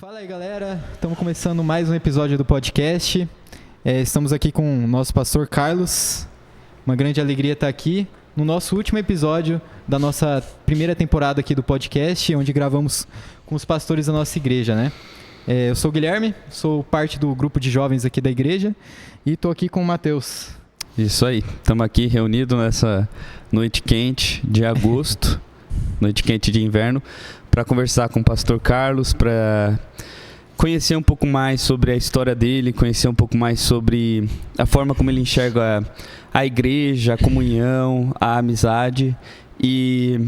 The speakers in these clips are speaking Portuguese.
Fala aí, galera, estamos começando mais um episódio do podcast. Estamos aqui com o nosso pastor Carlos. Uma grande alegria estar aqui no nosso último episódio da nossa primeira temporada aqui do podcast, onde gravamos com os pastores da nossa igreja, né? Eu sou o Guilherme, sou parte do grupo de jovens aqui da igreja e estou aqui com o Matheus. Isso aí, estamos aqui reunidos nessa noite quente de agosto, noite quente de inverno, para conversar com o pastor Carlos, para conhecer um pouco mais sobre a história dele, conhecer um pouco mais sobre a forma como ele enxerga a igreja, a comunhão, a amizade e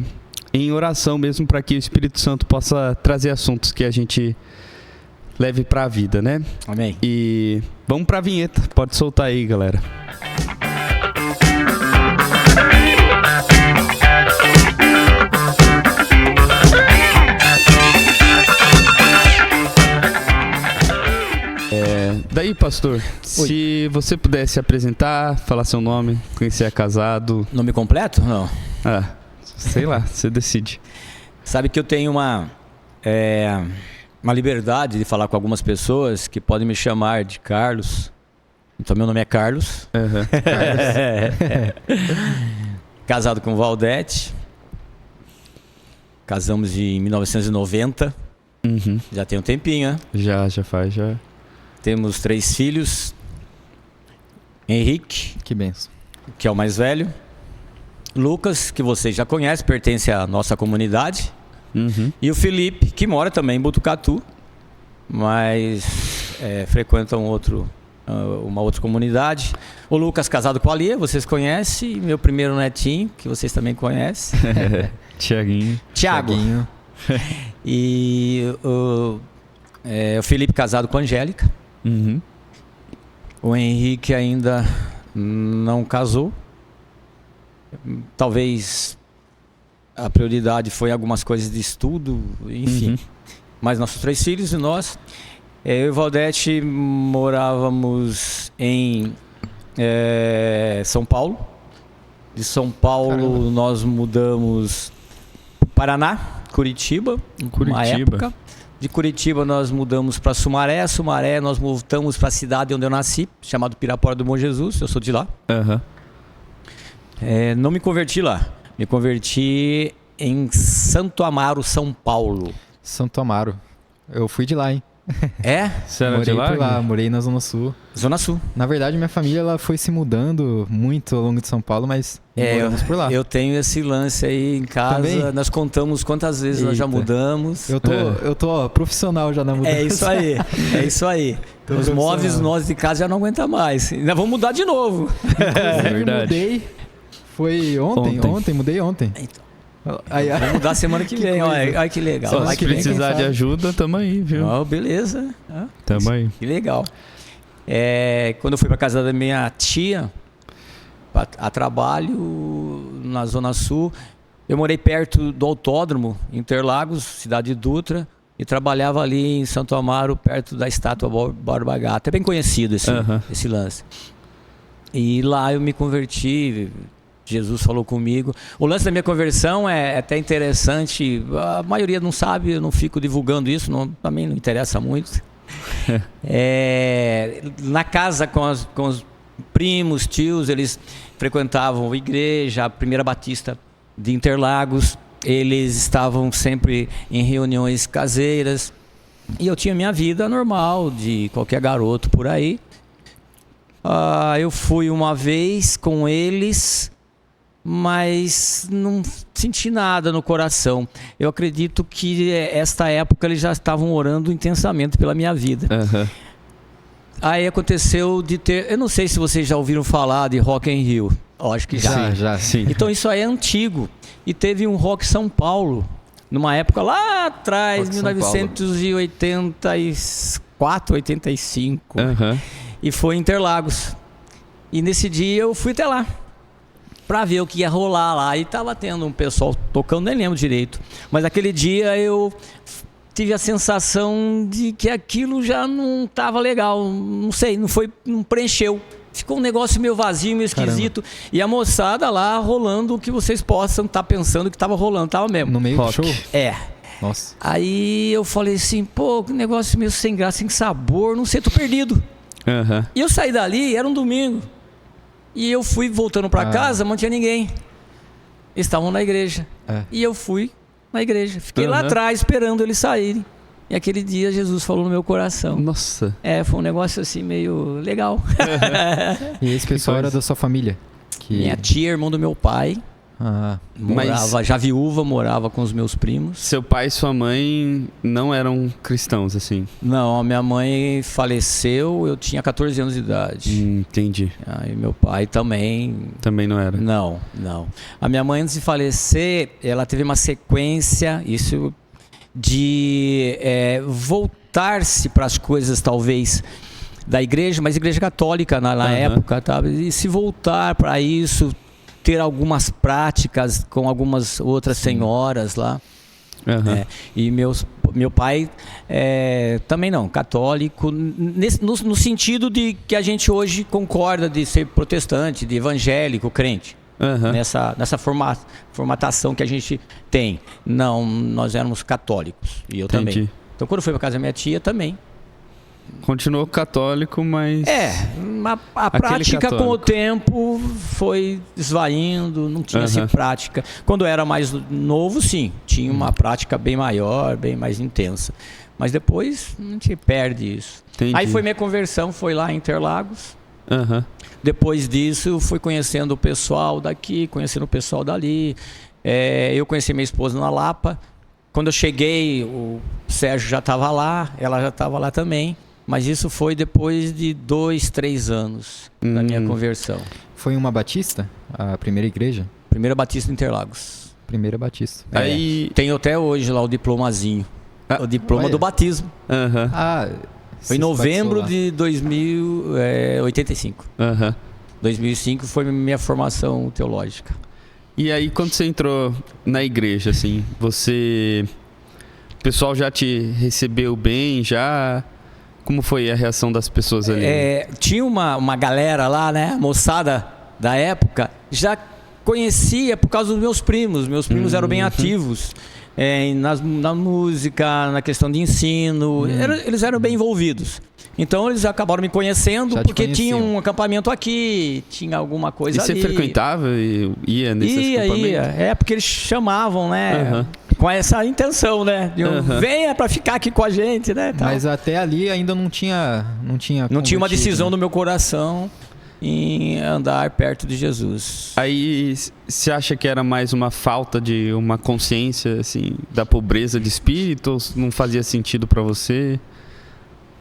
em oração mesmo para que o Espírito Santo possa trazer assuntos que a gente leve para a vida, né? Amém. E vamos para a vinheta, pode soltar aí, galera. Daí, pastor, se você pudesse apresentar, falar seu nome, conhecer é casado... Nome completo? Não. Sei lá, você decide. Sabe que eu tenho uma liberdade de falar com algumas pessoas que podem me chamar de Carlos. Então, meu nome é Carlos. Uhum. Casado com Valdete. Casamos em 1990. Uhum. Já tem um tempinho, né? Já faz. Temos 3 filhos. Henrique, Que benção. que é o mais velho. Lucas, que vocês já conhecem, pertence à nossa comunidade. Uhum. E o Felipe, que mora também em Botucatu, mas frequenta uma outra comunidade. O Lucas, casado com a Lia, vocês conhecem. E meu primeiro netinho, que vocês também conhecem. Tiaguinho. Thiago. E o Felipe, casado com a Angélica. Uhum. O Henrique ainda não casou. Talvez a prioridade foi algumas coisas de estudo, enfim. Uhum. Mas nossos 3 filhos e nós. Eu e Valdete morávamos em São Paulo. De São Paulo, Caramba. nós mudamos para Paraná, Curitiba, uma época. De Curitiba nós mudamos para Sumaré. Sumaré nós voltamos para a cidade onde eu nasci, chamado Pirapora do Bom Jesus. Eu sou de lá. Uhum. Não me converti lá. Me converti em Santo Amaro, São Paulo. Santo Amaro. Eu fui de lá, hein? Você era Morei de lá? por lá, morei na Zona Sul. Zona Sul. Na verdade, minha família ela foi se mudando muito ao longo de São Paulo, mas moramos por lá. Eu tenho esse lance aí em casa. Também? Nós contamos quantas vezes nós já Eita. mudamos. Eu tô profissional já na mudança. É isso aí. Tô Os profissional. móveis nós de casa já não aguentam mais. Ainda vamos mudar de novo. Inclusive, verdade. mudei. Foi ontem, mudei ontem. Então, Aí, vamos mudar semana que vem. coisa. Olha que legal. Só Olha Se que legal. precisar quem de sabe. ajuda, tamo aí, viu? Beleza. Tamo aí. Que legal. Quando eu fui para casa da minha tia, a trabalho na Zona Sul, eu morei perto do autódromo, Interlagos, cidade de Dutra, e trabalhava ali em Santo Amaro, perto da estátua Borba Gata. É bem conhecido esse lance. E lá eu me converti. Jesus falou comigo. O lance da minha conversão é até interessante. A maioria não sabe, eu não fico divulgando isso, também não interessa muito. Na casa com os primos, tios, eles frequentavam a igreja, a Primeira Batista de Interlagos. Eles estavam sempre em reuniões caseiras. E eu tinha minha vida normal, de qualquer garoto por aí. Eu fui uma vez com eles, mas não senti nada no coração. Eu acredito que esta época eles já estavam orando intensamente pela minha vida. Uhum. Aí aconteceu de ter... Eu não sei se vocês já ouviram falar de Rock in Rio. Eu acho que já. já. Sim. Então isso aí é antigo. E teve um Rock São Paulo, numa época lá atrás, Rock São 1984, 85. Uhum. E foi em Interlagos. E nesse dia eu fui até lá pra ver o que ia rolar lá. E tava tendo um pessoal tocando, nem lembro direito. Mas aquele dia eu tive a sensação de que aquilo já não tava legal. Não sei, não preencheu. Ficou um negócio meio vazio, meio esquisito. Caramba. E a moçada lá rolando o que vocês possam estar pensando que tava rolando. Tava mesmo. No meio Rock. do show? É. Nossa. Aí eu falei assim, pô, que negócio meio sem graça, sem sabor, não sei, tô perdido. Aham. E eu saí dali, era um domingo. E eu fui voltando para casa, não tinha ninguém. Eles estavam na igreja. E eu fui na igreja. Fiquei lá atrás esperando eles saírem. E aquele dia Jesus falou no meu coração. Nossa. Foi um negócio assim meio legal. E esse pessoal era da sua família? Minha tia, irmão do meu pai. Mas já viúva, morava com os meus primos. seu pai e sua mãe não eram cristãos, assim? Não, a minha mãe faleceu, eu tinha 14 anos de idade. Entendi. Aí meu pai também... Também não era? Não. A minha mãe, antes de falecer, ela teve uma sequência, isso de voltar-se para as coisas, talvez, da igreja, mas igreja católica na época, tá? E se voltar para isso... ter algumas práticas com algumas outras senhoras lá. E meu pai também não, católico, no sentido de que a gente hoje concorda de ser protestante, de evangélico, crente. Nessa formatação que a gente tem. Não, nós éramos católicos. E eu também. Então quando eu fui para casa da minha tia também. Continuou católico, mas... a prática católico, com o tempo foi esvaindo, não tinha essa prática. Quando eu era mais novo, sim, tinha uma prática bem maior, bem mais intensa. Mas depois a gente perde isso. Entendi. Aí foi minha conversão, foi lá em Interlagos. Depois disso, eu fui conhecendo o pessoal daqui, conhecendo o pessoal dali. Eu conheci minha esposa na Lapa. Quando eu cheguei, o Sérgio já estava lá, ela já estava lá também. Mas isso foi depois de 2, 3 anos da minha conversão. Foi uma batista? A primeira igreja? Primeira Batista de Interlagos. Primeira batista. Aí... Tenho até hoje lá o diplomazinho. O diploma do batismo. Foi em novembro de 1985. 2005 foi minha formação teológica. E aí, quando você entrou na igreja, assim, o pessoal já te recebeu bem, já... Como foi a reação das pessoas ali? Tinha uma galera lá, né? Moçada da época, já conhecia por causa dos meus primos. Meus primos eram bem ativos na música, na questão de ensino. Eles eram bem envolvidos. Então eles acabaram me conhecendo porque tinha um acampamento aqui, tinha alguma coisa ali. E você frequentava e ia nesses acampamentos? Ia. Porque eles chamavam, né? Com essa intenção, né? Venha para ficar aqui com a gente, né? Tal. Mas até ali ainda não tinha uma decisão no meu coração em andar perto de Jesus. Aí você acha que era mais uma falta de uma consciência, assim, da pobreza de espírito? Ou não fazia sentido para você?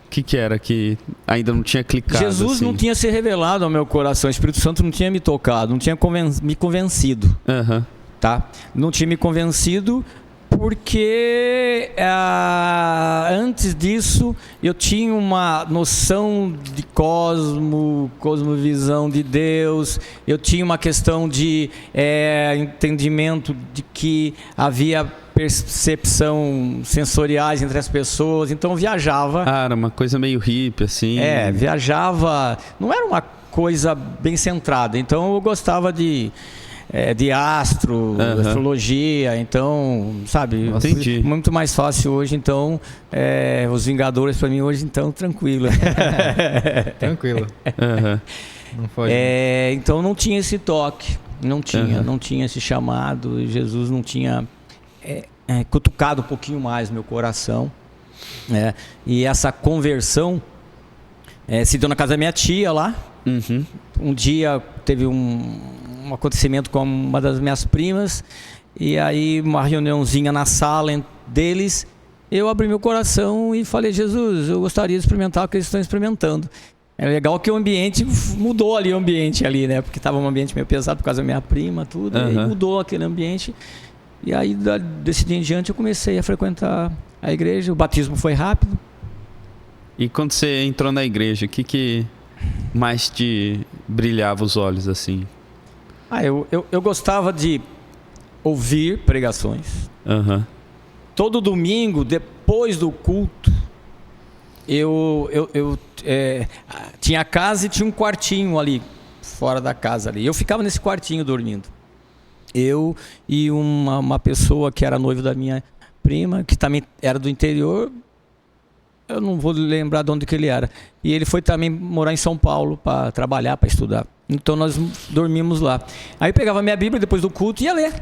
O que era que ainda não tinha clicado? Jesus assim? não tinha se revelado ao meu coração. O Espírito Santo não tinha me tocado, não tinha me convencido. Tá? Não tinha me convencido porque antes disso eu tinha uma noção de cosmovisão de Deus, eu tinha uma questão de entendimento de que havia percepção sensoriais entre as pessoas, então eu viajava. Era uma coisa meio hippie, assim. Viajava, não era uma coisa bem centrada, então eu gostava de astrologia, então, sabe, muito mais fácil hoje, então, os Vingadores para mim hoje, então, tranquilo. Tranquilo. Não foi. Então não tinha esse toque, não tinha esse chamado, Jesus não tinha cutucado um pouquinho mais meu coração, e essa conversão se deu na casa da minha tia lá. Um dia teve um acontecimento com uma das minhas primas, e aí uma reuniãozinha na sala deles, eu abri meu coração e falei: Jesus, eu gostaria de experimentar o que eles estão experimentando. É legal que o ambiente mudou ali, né? Porque estava um ambiente meio pesado por causa da minha prima, tudo, e aí mudou aquele ambiente. E aí, desse dia em diante, eu comecei a frequentar a igreja. O batismo foi rápido. E quando você entrou na igreja, o que mais te brilhava os olhos, assim? Eu gostava de ouvir pregações. Todo domingo, depois do culto, eu tinha a casa e tinha um quartinho ali, fora da casa ali. Eu ficava nesse quartinho dormindo. Eu e uma pessoa que era noiva da minha prima, que também era do interior. Eu não vou lembrar de onde que ele era. E ele foi também morar em São Paulo para trabalhar, para estudar. Então nós dormimos lá. Aí eu pegava a minha Bíblia depois do culto e ia ler.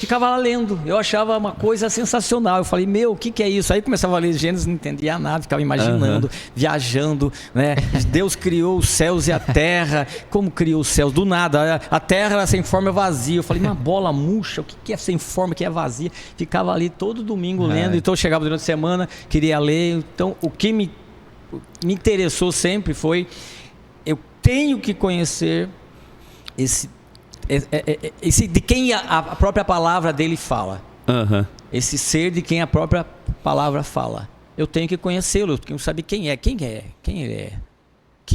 Ficava lá lendo. Eu achava uma coisa sensacional. Eu falei, meu, o que é isso? Aí começava a ler Gênesis, não entendia nada, ficava imaginando, viajando, né? Deus criou os céus e a terra. Como criou os céus? Do nada. A terra era sem forma, vazia. Eu falei, uma bola murcha, o que é sem forma, o que é vazia? Ficava ali todo domingo lendo. Então eu chegava durante a semana, queria ler. Então o que me interessou sempre foi: eu tenho que conhecer esse de quem a própria palavra dele fala. Esse ser de quem a própria palavra fala. Eu tenho que conhecê-lo, eu tenho que saber quem ele é.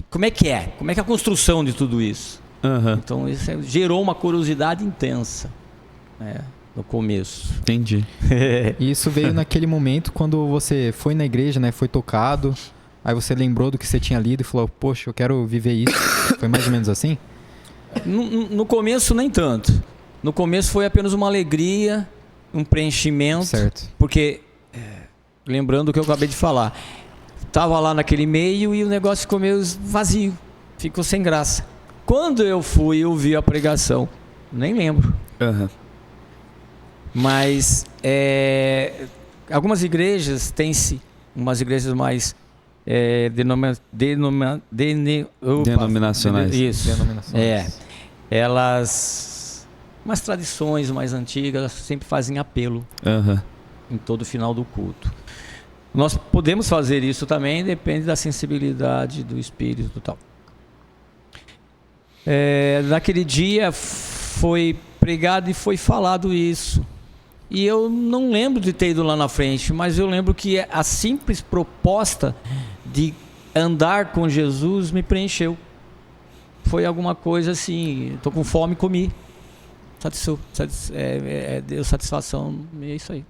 Como é que é? Como é que é a construção de tudo isso? Então isso gerou uma curiosidade intensa, né, no começo. Entendi. E isso veio naquele momento quando você foi na igreja, né? Foi tocado, aí você lembrou do que você tinha lido e falou, poxa, eu quero viver isso. Foi mais ou menos assim? No começo nem tanto. No começo foi apenas uma alegria, um preenchimento. Certo. Porque, lembrando o que eu acabei de falar, estava lá naquele meio e o negócio ficou meio vazio, ficou sem graça. Quando eu fui ouvir a pregação, nem lembro. Mas algumas igrejas têm-se, umas igrejas mais denominacionais. Isso. Elas, umas tradições mais antigas, elas sempre fazem apelo em todo final do culto. Nós podemos fazer isso também, depende da sensibilidade do espírito e tal. Naquele dia foi pregado e foi falado isso. E eu não lembro de ter ido lá na frente, mas eu lembro que a simples proposta de andar com Jesus me preencheu. Foi alguma coisa assim, estou com fome, comi. Deu satisfação, é isso aí.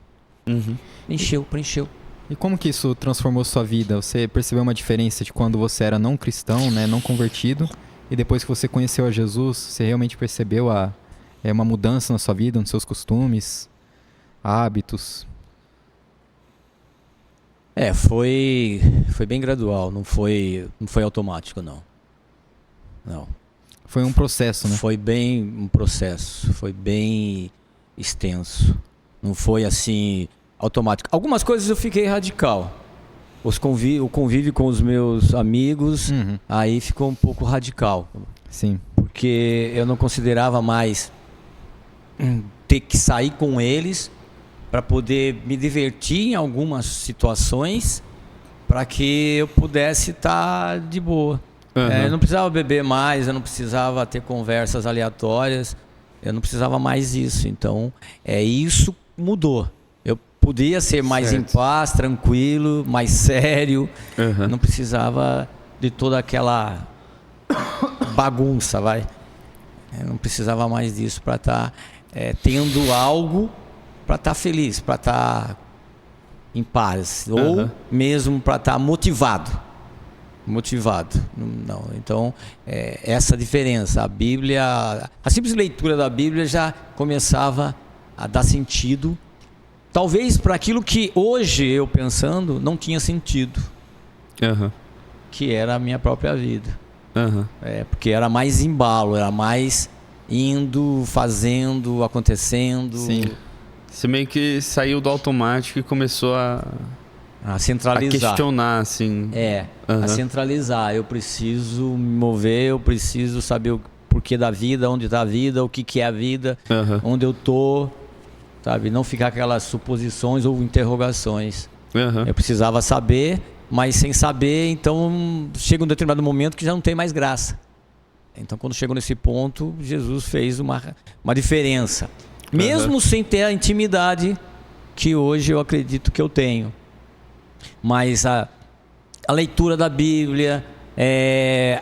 Preencheu. E como que isso transformou sua vida? Você percebeu uma diferença de quando você era não cristão, né, não convertido, e depois que você conheceu a Jesus, você realmente percebeu uma mudança na sua vida, nos seus costumes, hábitos? Foi bem gradual, não foi automático, não. Foi um processo, né? Foi bem um processo, foi bem extenso. Não foi assim automático. Algumas coisas eu fiquei radical. O convívio com os meus amigos, aí ficou um pouco radical. Sim. Porque eu não considerava mais ter que sair com eles para poder me divertir em algumas situações, para que eu pudesse estar de boa. Eu não precisava beber mais, eu não precisava ter conversas aleatórias, eu não precisava mais disso. Então, isso mudou. Eu podia ser mais em paz, tranquilo, mais sério. Não precisava de toda aquela bagunça, Eu não precisava mais disso para estar tendo algo para estar feliz, para estar em paz, ou mesmo para estar motivado. Não. Então, essa diferença. A Bíblia, a simples leitura da Bíblia já começava a dar sentido, talvez para aquilo que hoje eu pensando não tinha sentido, que era a minha própria vida. Porque era mais embalo, era mais indo, fazendo, acontecendo. Sim. Você meio que saiu do automático e começou a centralizar. A questionar, assim. A centralizar. Eu preciso me mover, eu preciso saber o porquê da vida, onde está a vida, o que é a vida, onde eu tô, sabe? Não ficar aquelas suposições ou interrogações. Eu precisava saber, mas sem saber, então chega um determinado momento que já não tem mais graça. Então, quando chegou nesse ponto, Jesus fez uma diferença. Mesmo sem ter a intimidade que hoje eu acredito que eu tenho. Mas a leitura da Bíblia,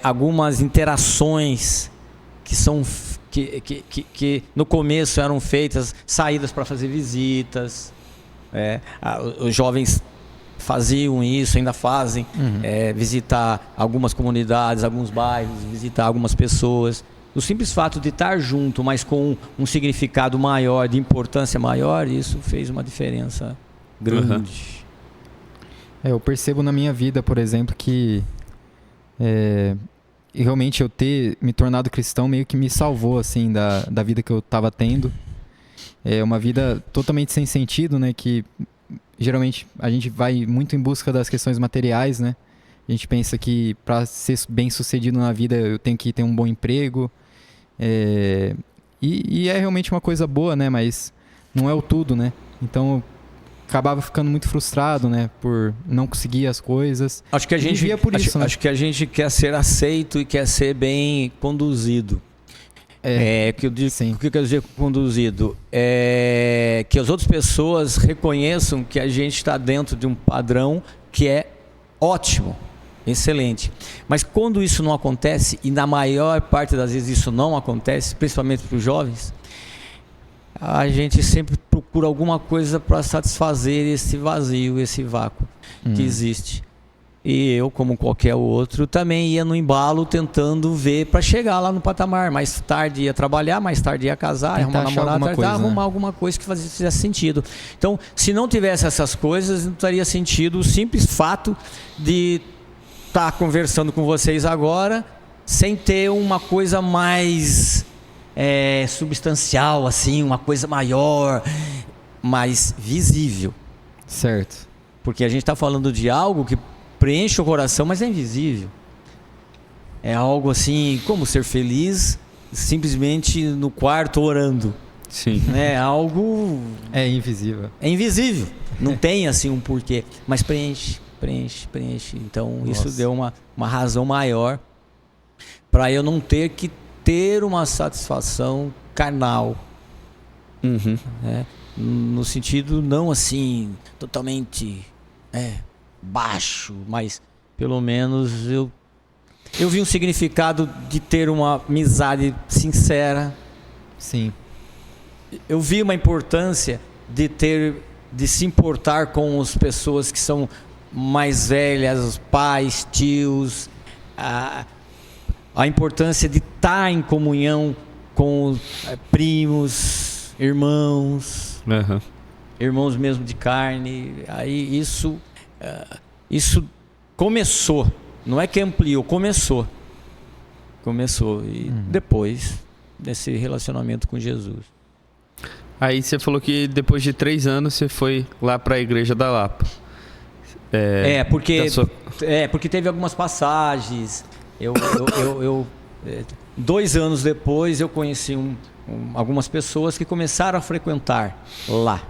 algumas interações que no começo eram feitas, saídas para fazer visitas. Os jovens faziam isso, ainda fazem, visitar algumas comunidades, alguns bairros, visitar algumas pessoas. o simples fato de estar junto, mas com um significado maior, de importância maior, isso fez uma diferença grande. Eu percebo na minha vida, por exemplo, que realmente eu ter me tornado cristão meio que me salvou, assim, da vida que eu estava tendo. É uma vida totalmente sem sentido, né? Que geralmente a gente vai muito em busca das questões materiais, né? A gente pensa que para ser bem sucedido na vida eu tenho que ter um bom emprego. E é realmente uma coisa boa, né? Mas não é o tudo, né? Então eu acabava ficando muito frustrado, né? Por não conseguir as coisas. Acho que a gente vivia por isso, né? Acho que a gente quer ser aceito e quer ser bem conduzido. O que eu quero dizer com conduzido? Que as outras pessoas reconheçam que a gente está dentro de um padrão que é ótimo, excelente. Mas quando isso não acontece, e na maior parte das vezes isso não acontece, principalmente para os jovens, a gente sempre procura alguma coisa para satisfazer esse vazio, esse vácuo que existe. E eu, como qualquer outro, também ia no embalo tentando ver para chegar lá no patamar. Mais tarde ia trabalhar, mais tarde ia casar, arrumar namorada, arrumar alguma coisa que fizesse sentido. Então, se não tivesse essas coisas, não teria sentido o simples fato de estar conversando com vocês agora, sem ter uma coisa mais substancial, assim, uma coisa maior, mais visível. Certo. Porque a gente está falando de algo que preenche o coração, mas é invisível. É algo assim, como ser feliz simplesmente no quarto orando. Sim. É algo... É invisível. É invisível. Não tem assim um porquê, mas preenche. Então isso deu uma razão maior para eu não ter que ter uma satisfação carnal. No sentido não assim, totalmente... baixo, mas pelo menos eu vi um significado de ter uma amizade sincera. Sim. Eu vi uma importância de se importar com as pessoas que são mais velhas, os pais, tios, a importância de estar em comunhão com primos, irmãos, irmãos mesmo de carne. Aí isso começou, não é que ampliou, começou e depois desse relacionamento com Jesus. Aí você falou que depois de 3 anos você foi lá para a igreja da Lapa. Porque teve algumas passagens. 2 anos depois eu conheci algumas pessoas que começaram a frequentar lá,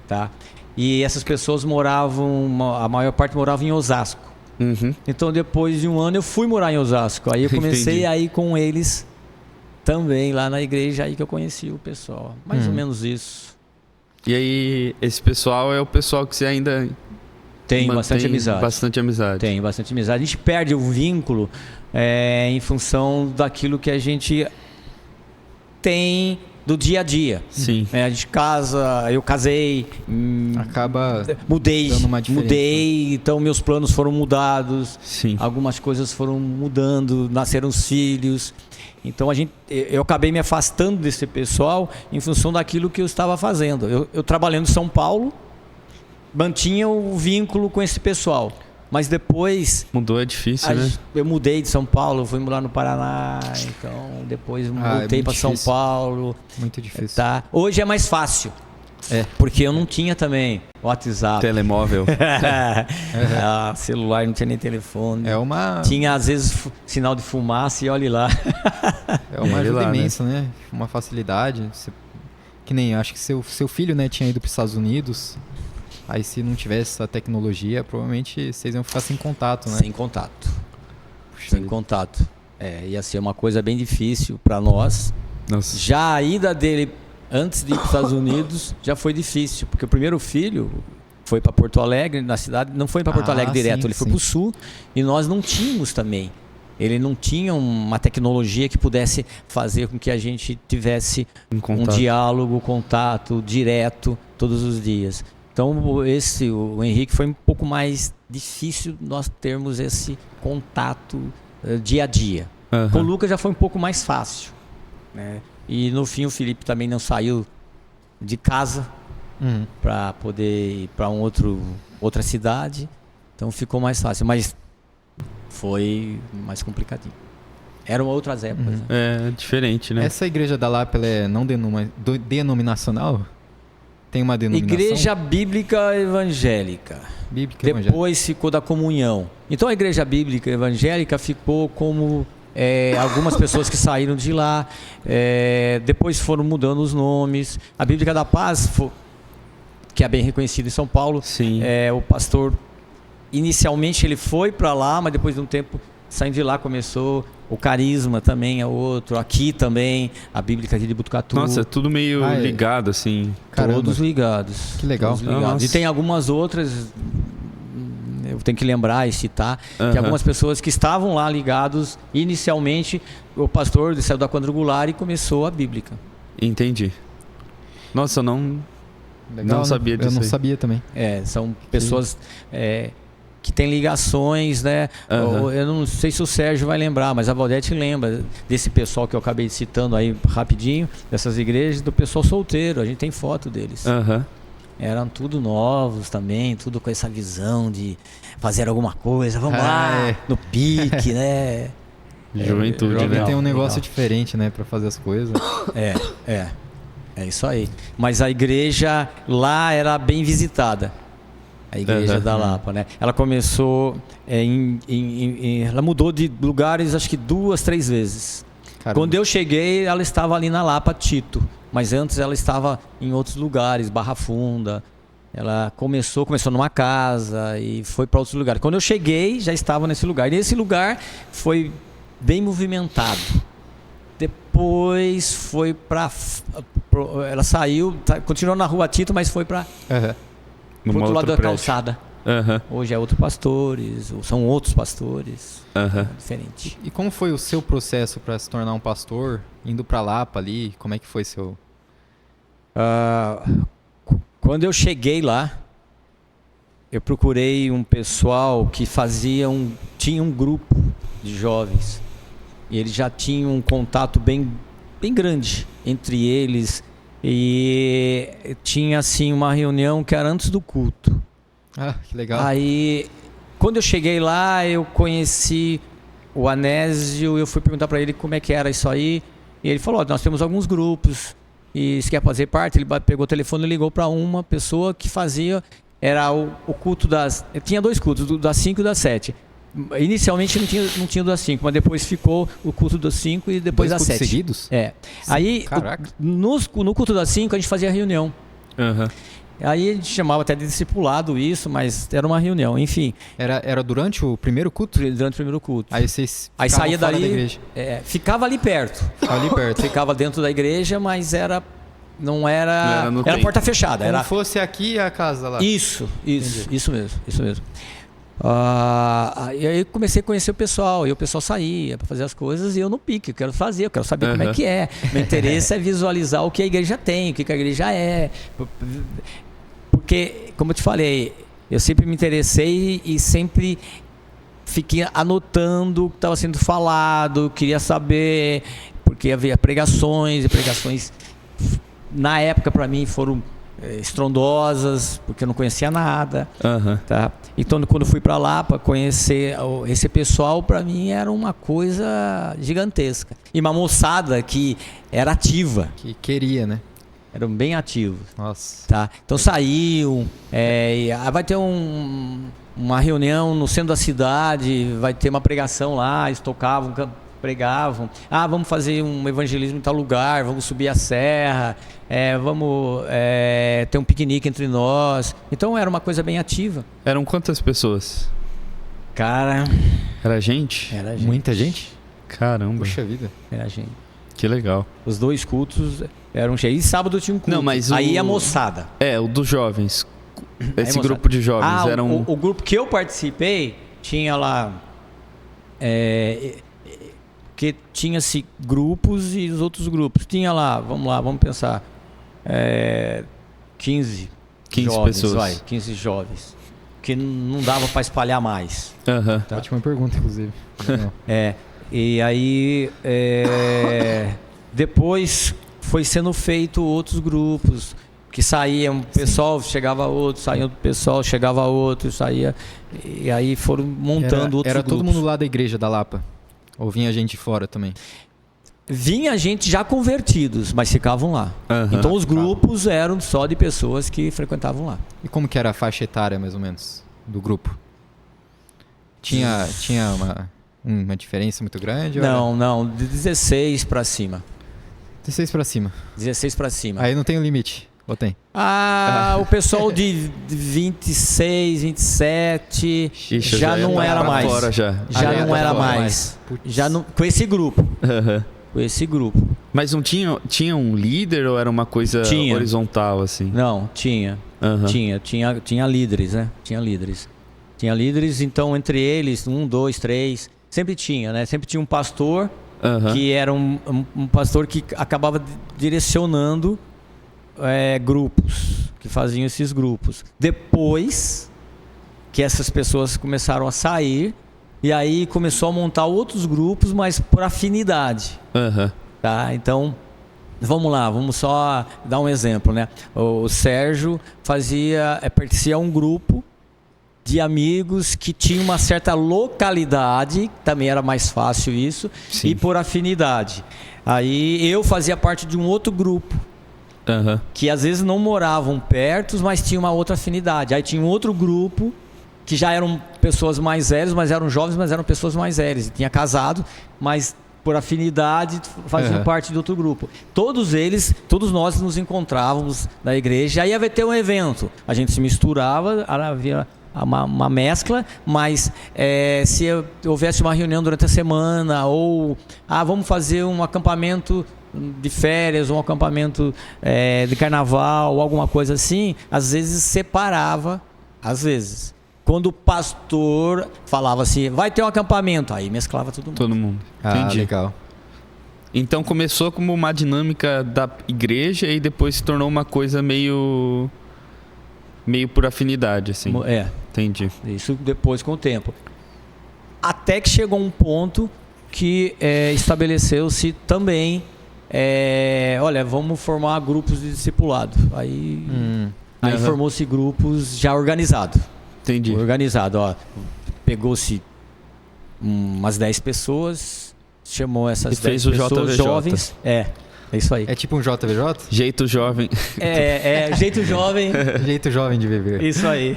tá? E essas pessoas a maior parte morava em Osasco. Então depois de 1 ano eu fui morar em Osasco. Aí eu comecei a ir com eles também lá na igreja, aí que eu conheci o pessoal. Mais ou menos isso. E aí esse pessoal é o pessoal que você ainda tem bastante amizade. Tem bastante amizade. A gente perde o vínculo em função daquilo que a gente tem do dia a dia. Sim. A gente casa, eu casei, acaba mudei, dando uma diferença. Então meus planos foram mudados. Sim. Algumas coisas foram mudando, nasceram os filhos. Então eu acabei me afastando desse pessoal em função daquilo que eu estava fazendo. Eu trabalhando em São Paulo, mantinha o vínculo com esse pessoal. Mas depois... Mudou, é difícil, né? Eu mudei de São Paulo, fui morar no Paraná, então depois voltei para São Paulo. Muito difícil. Tá? Hoje é mais fácil, porque eu não tinha também WhatsApp. Telemóvel. Celular, não tinha nem telefone. Tinha às vezes sinal de fumaça e olhe lá. É uma ajuda imensa, né? Uma facilidade. Que nem, acho que seu filho, né, tinha ido para os Estados Unidos... Aí se não tivesse essa tecnologia, provavelmente vocês iam ficar sem contato, né? Sem contato. Sem contato. Ia ser uma coisa bem difícil para nós. Nossa. Já a ida dele, antes de ir para os Estados Unidos, já foi difícil. Porque o primeiro filho foi para Porto Alegre, na cidade. Não foi para Porto Alegre direto, ele foi para o sul. E nós não tínhamos também. Ele não tinha uma tecnologia que pudesse fazer com que a gente tivesse um diálogo, contato direto todos os dias. Então o Henrique foi um pouco mais difícil nós termos esse contato dia a dia. Aham. Com o Lucas já foi um pouco mais fácil, né? E no fim o Felipe também não saiu de casa para poder ir para outra cidade, então ficou mais fácil, mas foi mais complicadinho. Eram outras épocas. Né? É diferente, né? Essa igreja da Lapa, ela é não denominacional? Tem uma denominação? Igreja Bíblica Evangélica. Bíblica evangélica. Depois ficou da comunhão. Então a Igreja Bíblica Evangélica ficou como algumas pessoas que saíram de lá. Depois foram mudando os nomes. A Bíblica da Paz, que é bem reconhecida em São Paulo, Sim. o pastor, inicialmente ele foi para lá, mas depois de um tempo, saindo de lá, começou o Carisma também, é outro. Aqui também, a Bíblica de Butucatu. Nossa, é tudo meio Ah, é. ligado, assim. Caramba. Todos ligados. Que legal. Todos ligados. Nossa. E tem algumas outras, eu tenho que lembrar e citar, Aham. que algumas pessoas que estavam lá ligados, inicialmente, o pastor saiu da quadrangular e começou a Bíblica. Entendi. Nossa, eu não Legal, sabia Eu disso não aí. sabia também. São pessoas que têm ligações, né? Aham. Eu não sei se o Sérgio vai lembrar, mas a Valdete lembra desse pessoal que eu acabei citando aí rapidinho, dessas igrejas, do pessoal solteiro. A gente tem foto deles. Aham. Eram tudo novos também, tudo com essa visão de fazer alguma coisa, vamos Ah, lá, é. no pique, né? Juventude, Jovem né? legal. tem um negócio legal. diferente, né, pra fazer as coisas. É isso aí. Mas a igreja lá era bem visitada. A igreja Aham. da Lapa, né? Ela começou ela mudou de lugares acho que 2, 3 vezes. Caramba. Quando eu cheguei, ela estava ali na Lapa, Tito. Mas antes ela estava em outros lugares, Barra Funda. Ela começou numa casa e foi para outros lugares. Quando eu cheguei, já estava nesse lugar. E esse lugar foi bem movimentado. Depois foi para... Ela saiu, continuou na Rua Tito, mas foi para Aham. o outro lado da prédio. calçada. Aham. Hoje é outros pastores, ou são outros pastores. Aham. Diferente. E como foi o seu processo pra se tornar um pastor, indo pra Lapa ali? Como é que foi seu... Quando eu cheguei lá, eu procurei um pessoal que tinha um grupo de jovens. E eles já tinham um contato bem grande entre eles. E tinha assim uma reunião que era antes do culto. Ah, que legal. Aí, quando eu cheguei lá, eu conheci o Anésio, eu fui perguntar para ele como é que era isso aí. E ele falou, nós temos alguns grupos, e se quer fazer parte, ele pegou o telefone e ligou para uma pessoa que fazia, era o culto tinha 2 cultos, das 5 e das 7. Inicialmente não tinha das 5, mas depois ficou o culto das 5 e depois 2 das cultos 7. seguidos? Aí, Caraca. no culto das 5 a gente fazia reunião. Aham. Aí a gente chamava até de discipulado isso, mas era uma reunião, enfim, Era durante o primeiro culto? durante o primeiro culto. Aí vocês Aí ficavam saía fora dali, da igreja. ficava ali perto. Ficava ali perto. Ficava dentro da igreja, mas Não era no era templo. porta fechada. Como Era fosse aqui a casa lá. isso mesmo. E aí comecei a conhecer o pessoal, e o pessoal saía para fazer as coisas e eu no pique, eu quero saber como é Aham. que é. Meu interesse é visualizar o que a igreja tem, o que a igreja é. Porque, como eu te falei, eu sempre me interessei e sempre fiquei anotando o que estava sendo falado, queria saber, porque havia pregações, e pregações na época para mim foram estrondosas, porque eu não conhecia nada. Aham. Tá? Então, quando eu fui para lá para conhecer esse pessoal, para mim era uma coisa gigantesca. E uma moçada que era ativa, Que queria, né? eram bem ativos. Nossa. Tá? Então saíam, vai ter uma reunião no centro da cidade, vai ter uma pregação lá, eles tocavam, pregavam. Vamos fazer um evangelismo em tal lugar, vamos subir a serra, vamos ter um piquenique entre nós. Então era uma coisa bem ativa. Eram quantas pessoas? Cara, Era gente? era gente. Muita gente? Caramba, Puxa vida. Era gente. que legal. Os 2 cultos eram cheios. E sábado tinha um culto. Não, mas aí o- a moçada. O dos jovens. Esse moçada. grupo de jovens eram... o grupo que eu participei tinha lá. Que tinha-se grupos e os outros grupos. Tinha lá, vamos pensar. 15 jovens, pessoas. 15 jovens. Que não dava para espalhar mais. Aham. Tá. Ótima pergunta, inclusive. Legal. E aí, depois foi sendo feito outros grupos, que saíam, pessoal, chegava outro, saía outro pessoal, chegava outro, saía. E aí foram montando outros grupos. Era todo mundo lá da igreja da Lapa? Ou vinha gente de fora também? Vinha gente já convertidos, mas ficavam lá. Aham. Então os grupos eram só de pessoas que frequentavam lá. E como que era a faixa etária, mais ou menos, do grupo? Tinha uma diferença muito grande? Não, de 16 para cima. 16 pra cima. 16 para cima. Aí não tem um limite, ou tem? O pessoal de 26, 27 Ixi, já não era mais. Fora já. Já ia não pra era fora mais. Putz. Já não, com esse grupo. Aham. Com esse grupo. Mas não tinha um líder ou era uma coisa Tinha. horizontal, assim? Não, tinha. Aham. Tinha líderes, né? Tinha líderes, então entre eles, 1, 2, 3, sempre tinha, né? Sempre tinha um pastor, Aham. que era um pastor que acabava direcionando grupos, que faziam esses grupos. Depois que essas pessoas começaram a sair, e aí começou a montar outros grupos, mas por afinidade. Aham. Tá? Então, vamos lá, vamos só dar um exemplo, né? O Sérgio pertencia a um grupo de amigos que tinha uma certa localidade, também era mais fácil isso, Sim. e por afinidade. Aí eu fazia parte de um outro grupo, Aham. que às vezes não moravam perto, mas tinha uma outra afinidade. Aí tinha um outro grupo que já eram pessoas mais velhas, mas eram jovens, mas eram pessoas mais velhas. E tinha casado, mas por afinidade faziam parte de outro grupo. Todos nós nos encontrávamos na igreja. Aí ia ter um evento. A gente se misturava, havia uma mescla, mas se houvesse uma reunião durante a semana, ou vamos fazer um acampamento de férias, um acampamento de carnaval, ou alguma coisa assim, às vezes separava, às vezes. Quando o pastor falava assim, vai ter um acampamento, aí mesclava todo mundo. Todo mundo. Entendi. Legal. Então começou como uma dinâmica da igreja e depois se tornou uma coisa meio por afinidade, assim. Entendi. Isso depois com o tempo. Até que chegou um ponto que estabeleceu-se também, olha, vamos formar grupos de discipulado. Aí formou-se grupos já organizados. Entendi. Organizado, ó. Pegou-se umas 10 pessoas, chamou essas 10 pessoas jovens. É isso aí. É tipo um JVJ? Jeito jovem. Jeito jovem. Jeito jovem de viver. Isso aí.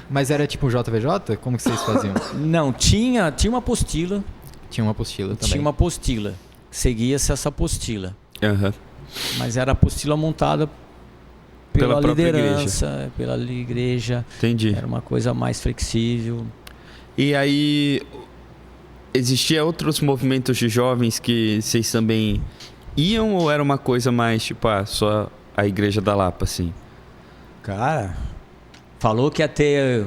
Mas era tipo um JVJ? Como que vocês faziam? Não, tinha uma apostila. Tinha uma apostila também. Tinha uma apostila. Seguia-se essa apostila. Aham. Mas era a apostila montada pela liderança, pela igreja. Entendi. Era uma coisa mais flexível. E aí, existia outros movimentos de jovens que vocês também iam ou era uma coisa mais, tipo, só a igreja da Lapa, assim? Cara, falou que ia ter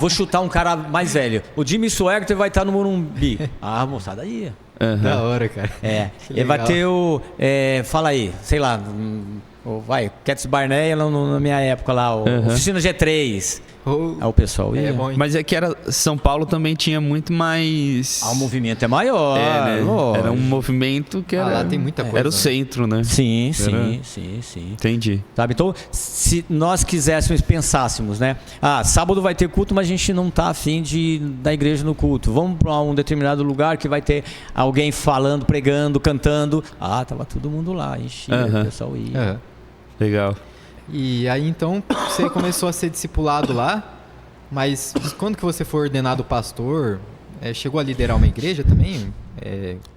vou chutar um cara mais velho. O Jimmy Swaggart vai estar no Morumbi. Moçada ia. Uhum. Da hora, cara. Ele vai ter fala aí, sei lá, Cats Barnea na minha época lá, Oficina G3. O pessoal ia. Bom, mas é que São Paulo também tinha muito mais... O movimento é maior. né? Era um movimento que era... lá tem muita coisa. Era o centro, né? Sim. Entendi. Sabe? Então, se nós quiséssemos, pensássemos, né? Sábado vai ter culto, mas a gente não tá afim de ir da igreja no culto. Vamos para um determinado lugar que vai ter alguém falando, pregando, cantando. Tava todo mundo lá, enchia, o pessoal ia. Legal. E aí então você começou a ser discipulado lá, mas quando que você foi ordenado pastor, chegou a liderar uma igreja também?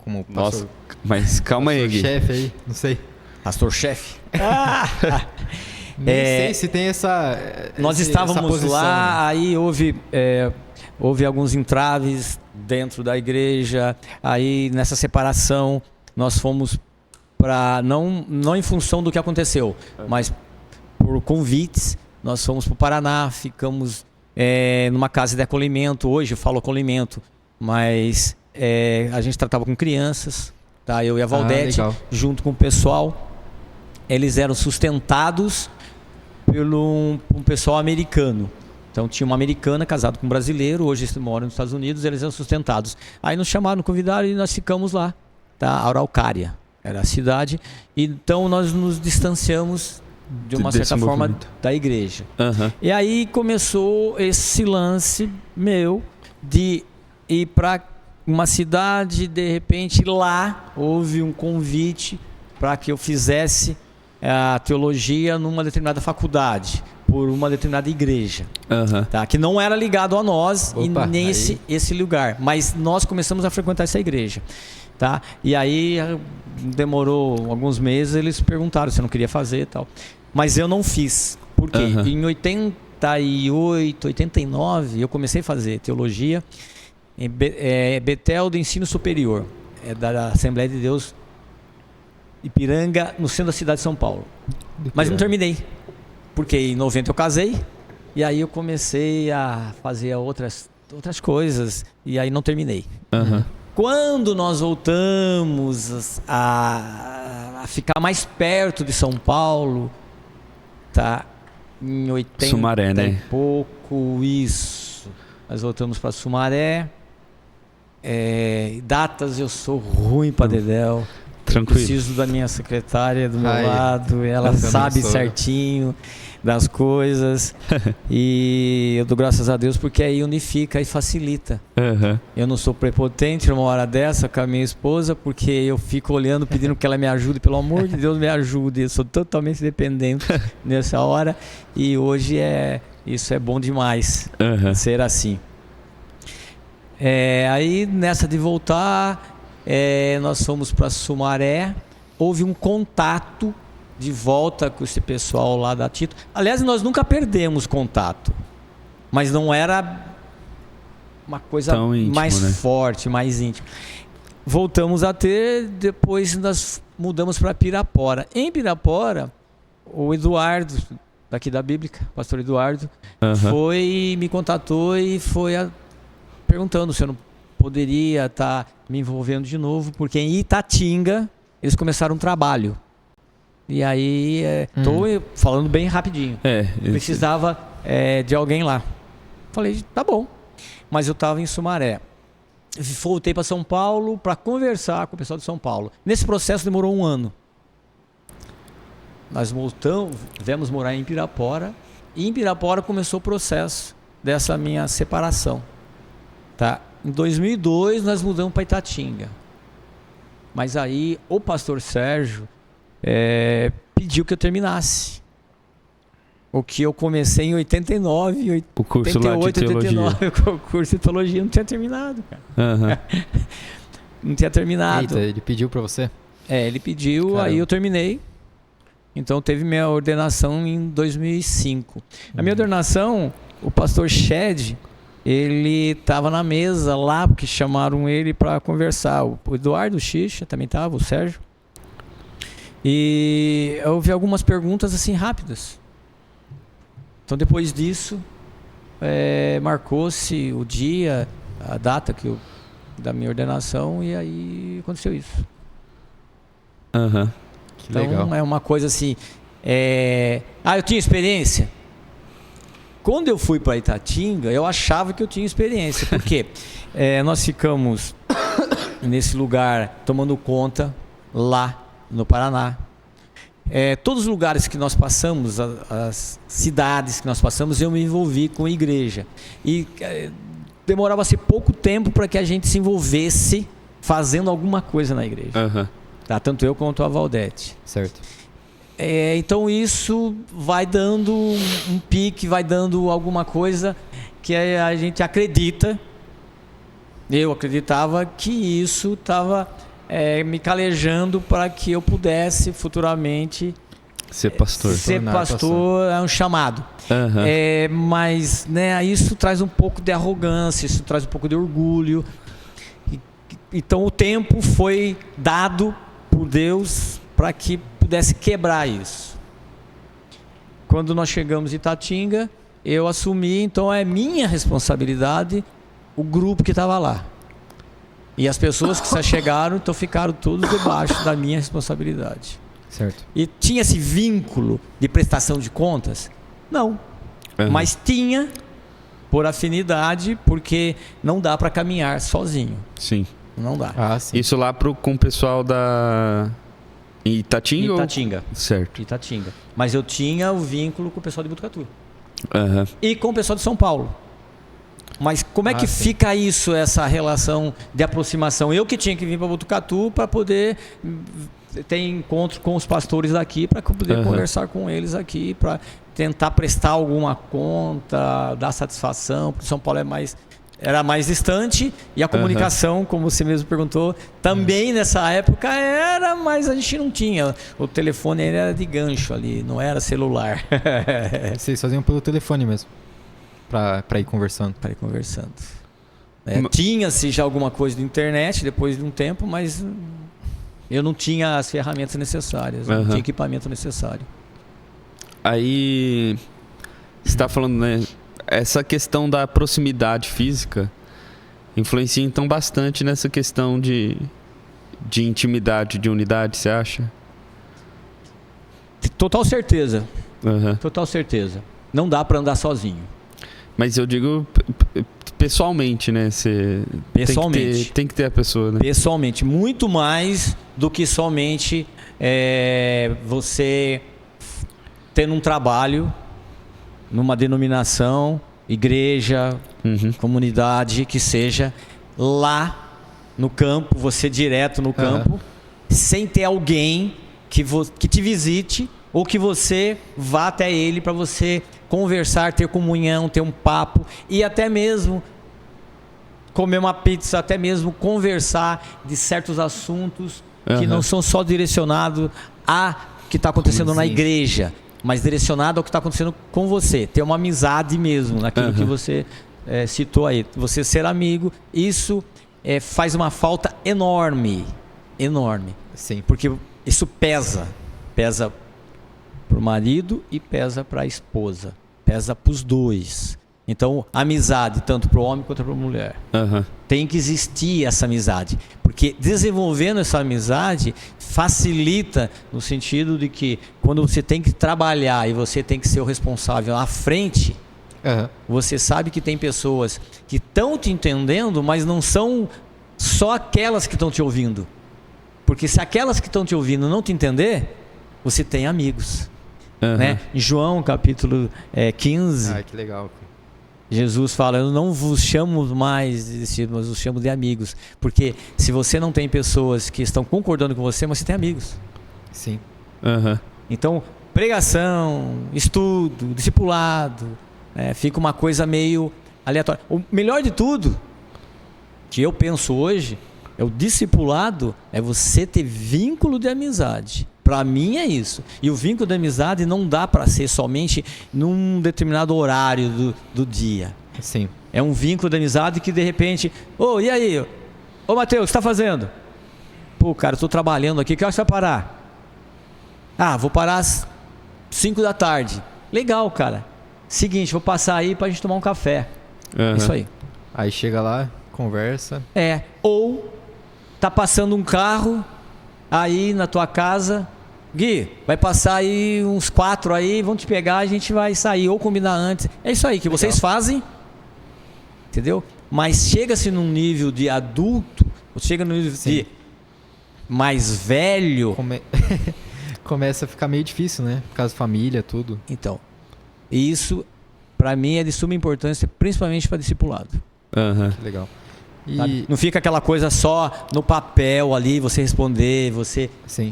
Como pastor? Nossa, mas calma aí, Gui. Chefe aí, não sei. Pastor-chefe. Nem sei se tem essa. Nós estávamos lá, né? Aí houve alguns entraves dentro da igreja. Aí nessa separação nós fomos para não em função do que aconteceu, mas por convites, nós fomos para o Paraná, ficamos numa casa de acolhimento. Hoje eu falo acolhimento, mas a gente tratava com crianças, tá? Eu e a Valdete, junto com o pessoal. Eles eram sustentados por um pessoal americano, Então tinha uma americana casada com um brasileiro, hoje eles moram nos Estados Unidos, eles eram sustentados. Aí nos chamaram, convidaram e nós ficamos lá, tá? Araucária era a cidade. Então nós nos distanciamos de uma certa forma da igreja. E aí começou esse lance meu de ir para uma cidade, de repente lá houve um convite para que eu fizesse a teologia numa determinada faculdade, por uma determinada igreja, tá? Que não era ligado a nós. Opa, e nem esse lugar, mas nós começamos a frequentar essa igreja, tá? E aí demorou alguns meses, eles perguntaram se eu não queria fazer e tal, mas eu não fiz. Por quê? Em 88, 89 eu comecei a fazer teologia em Betel do Ensino Superior, da Assembleia de Deus Ipiranga, no centro da cidade de São Paulo. Mas não terminei, porque em 90 eu casei, e aí eu comecei a fazer outras coisas, e aí não terminei. Quando nós voltamos a ficar mais perto de São Paulo, tá? Em 80 Sumaré, né? e pouco, isso. Nós voltamos para Sumaré. Datas eu sou ruim para dedéu. Tranquilo. Preciso da minha secretária do meu lado, ela sabe certinho das coisas. E eu dou graças a Deus porque aí unifica e facilita. Eu não sou prepotente numa hora dessa com a minha esposa, porque eu fico olhando, pedindo que ela me ajude, pelo amor de Deus, me ajude. Eu sou totalmente dependente nessa hora, e hoje isso é bom demais ser assim. Aí nessa de voltar, nós fomos para Sumaré, houve um contato de volta com esse pessoal lá da Tito. Aliás, nós nunca perdemos contato, mas não era uma coisa tão íntimo, mais, né? Forte, mais íntima. Voltamos a ter, depois nós mudamos para Pirapora. Em Pirapora, o Eduardo, daqui da Bíblica, pastor Eduardo, me contatou e foi perguntando se eu não poderia estar me envolvendo de novo, porque em Itatinga eles começaram um trabalho. E aí, estou falando bem rapidinho. Precisava de alguém lá. Falei, tá bom. Mas eu estava em Sumaré. Voltei para São Paulo para conversar com o pessoal de São Paulo. Nesse processo demorou 1 ano. Nós viemos morar em Pirapora. E em Pirapora começou o processo dessa minha separação. Tá? Em 2002 nós mudamos para Itatinga. Mas aí o pastor Sérgio pediu que eu terminasse. O que eu comecei em 89, o curso 88, lá de 89, o curso de teologia não tinha terminado, cara. Não tinha terminado. Eita, ele pediu para você? Ele pediu. Caramba. Aí eu terminei. Então teve minha ordenação em 2005. Na minha ordenação, o pastor Shed, ele estava na mesa lá, porque chamaram ele para conversar. O Eduardo Xixa também estava, o Sérgio. E eu ouvi algumas perguntas assim rápidas. Então depois disso, marcou-se o dia, a data da minha ordenação, e aí aconteceu isso. Que então legal. É uma coisa assim, eu tinha experiência? Quando eu fui para Itatinga, eu achava que eu tinha experiência, porque nós ficamos nesse lugar tomando conta lá no Paraná. Todos os lugares que nós passamos, as cidades que nós passamos, eu me envolvi com a igreja. E demorava-se pouco tempo para que a gente se envolvesse fazendo alguma coisa na igreja. Tá? Tanto eu quanto a Valdete. Certo. Então isso vai dando um pique, vai dando alguma coisa que a gente acredita. Eu acreditava que isso estava me calejando para que eu pudesse futuramente ser pastor. Ser pastor é um chamado. Mas isso traz um pouco de arrogância, isso traz um pouco de orgulho. Então o tempo foi dado por Deus para que pudesse quebrar isso. Quando nós chegamos em Itatinga, eu assumi, então é minha responsabilidade o grupo que estava lá. E as pessoas que chegaram, então ficaram todos debaixo da minha responsabilidade. Certo. E tinha esse vínculo de prestação de contas? Não. Mas tinha por afinidade, porque não dá para caminhar sozinho. Sim. Não dá. Ah, sim. Isso lá com o pessoal da Itatinga? Itatinga. Certo. Itatinga. Mas eu tinha o vínculo com o pessoal de Botucatu. Aham. E com o pessoal de São Paulo. Mas como é que sim. fica isso, essa relação de aproximação? Eu que tinha que vir para Botucatu para poder ter encontro com os pastores daqui, para poder conversar com eles aqui, para tentar prestar alguma conta, dar satisfação, porque São Paulo era mais distante e a comunicação, como você mesmo perguntou, também nessa época era, mas a gente não tinha. O telefone era de gancho ali, não era celular. Vocês faziam pelo telefone mesmo, pra ir conversando. Para ir conversando. Tinha-se já alguma coisa de internet depois de um tempo, mas eu não tinha as ferramentas necessárias, não tinha equipamento necessário. Aí, você está falando, né? Essa questão da proximidade física influencia então bastante nessa questão de intimidade, de unidade, você acha? Total certeza. Uhum. Total certeza. Não dá para andar sozinho. Mas eu digo pessoalmente, né? Você Pessoalmente. Tem que ter a pessoa, né? Pessoalmente. Muito mais do que somente você tendo um trabalho numa denominação, igreja, comunidade, que seja lá no campo, você direto no campo, sem ter alguém que te visite ou que você vá até ele para você conversar, ter comunhão, ter um papo e até mesmo comer uma pizza, até mesmo conversar de certos assuntos que não são só direcionados a que está acontecendo na igreja, mas direcionado ao que está acontecendo com você. Ter uma amizade mesmo, naquilo que você citou aí. Você ser amigo, isso faz uma falta enorme. Enorme. Sim. Porque isso pesa. Pesa para o marido e pesa para a esposa. Pesa para os dois. Então, amizade, tanto para o homem quanto para a mulher. Tem que existir essa amizade. Porque desenvolvendo essa amizade facilita no sentido de que quando você tem que trabalhar e você tem que ser o responsável à frente, você sabe que tem pessoas que estão te entendendo, mas não são só aquelas que estão te ouvindo. Porque se aquelas que estão te ouvindo não te entender, você tem amigos. Né? Em João capítulo 15, Ah, que legal. Jesus fala: eu não vos chamo mais de discípulos, mas vos chamo de amigos. Porque se você não tem pessoas que estão concordando com você, mas você tem amigos. Sim. Então, pregação, estudo, discipulado, fica uma coisa meio aleatória. O melhor de tudo, que eu penso hoje, é o discipulado, é você ter vínculo de amizade. Para mim é isso. E o vínculo de amizade não dá para ser somente num determinado horário do dia. Sim. É um vínculo de amizade que de repente... e aí? Ô Mateus, o que você está fazendo? Pô, cara, eu estou trabalhando aqui, que hora você vai parar? Vou parar às 5 da tarde. Legal, cara. Seguinte, vou passar aí para a gente tomar um café. Isso aí. Aí chega lá, conversa. Ou tá passando um carro aí na tua casa... Gui, vai passar aí uns 4 aí, vão te pegar, a gente vai sair ou combinar antes. É isso aí que vocês fazem, entendeu? Mas chega-se num nível de adulto, ou chega num nível de mais velho... Começa a ficar meio difícil, né? Por causa da família, tudo. Então, isso para mim é de suma importância, principalmente para discipulado. Que legal. E... Não fica aquela coisa só no papel ali, você responder,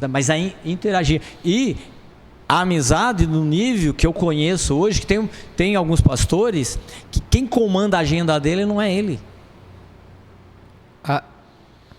mas aí interagir. E a amizade no nível que eu conheço hoje, que tem alguns pastores, que quem comanda a agenda dele não é ele.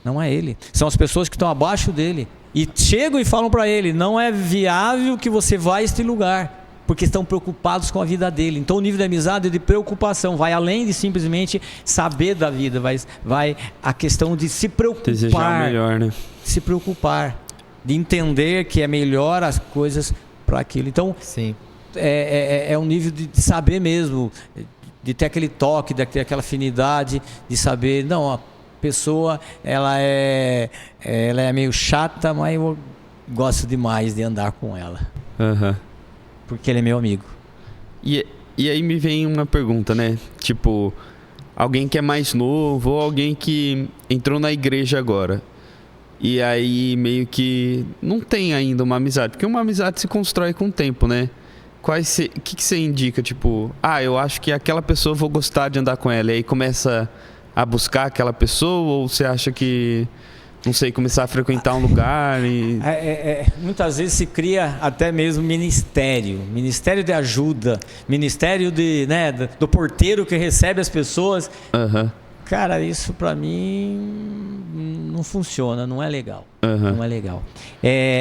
Não é ele. São as pessoas que estão abaixo dele. E chegam e falam para ele: não é viável que você vá a este lugar. Porque estão preocupados com a vida dele. Então o nível de amizade é de preocupação, vai além de simplesmente saber da vida, vai a questão de se preocupar. Desejar o melhor, né? Se preocupar, de entender que é melhor as coisas para aquilo. Então é um nível de saber mesmo, de ter aquele toque, de ter aquela afinidade, de saber, não, a pessoa ela é meio chata, mas eu gosto demais de andar com ela. Porque ele é meu amigo. E E aí me vem uma pergunta, né? Tipo, alguém que é mais novo ou alguém que entrou na igreja agora. E aí meio que não tem ainda uma amizade. Porque uma amizade se constrói com o tempo, né? O que você indica? Tipo, eu acho que aquela pessoa eu vou gostar de andar com ela. E aí começa a buscar aquela pessoa? Ou você acha que, não sei, começar a frequentar um lugar e... Muitas vezes se cria até mesmo ministério de ajuda, ministério do porteiro que recebe as pessoas. Uhum. Cara, isso pra mim não funciona, não é legal. Uhum. Não é legal.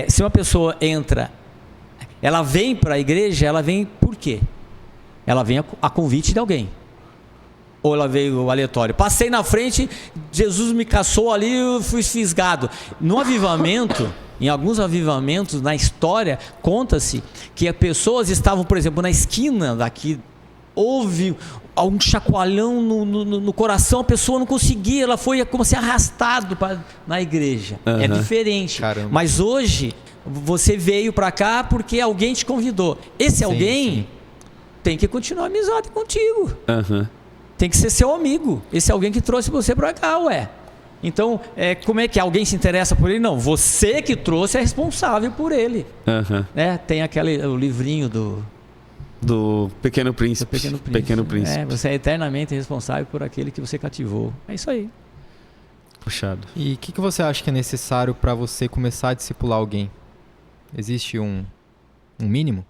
Se uma pessoa entra, ela vem para a igreja, ela vem por quê? Ela vem a convite de alguém. Ou ela veio aleatório. Passei na frente, Jesus me caçou ali, eu fui fisgado. No avivamento, em alguns avivamentos na história, conta-se que as pessoas estavam, por exemplo, na esquina daqui, houve um chacoalhão no coração, a pessoa não conseguia, ela foi como se arrastado na igreja. Uhum. É diferente. Caramba. Mas hoje, você veio para cá porque alguém te convidou. Esse alguém tem que continuar a amizade contigo. Uhum. Tem que ser seu amigo. Esse é alguém que trouxe você para cá, ué. Então, como é que alguém se interessa por ele? Não, você que trouxe é responsável por ele. Uhum. Tem o livrinho do Pequeno Príncipe. Pequeno Príncipe. Você é eternamente responsável por aquele que você cativou. É isso aí. Puxado. E o que você acha que é necessário para você começar a discipular alguém? Existe um mínimo?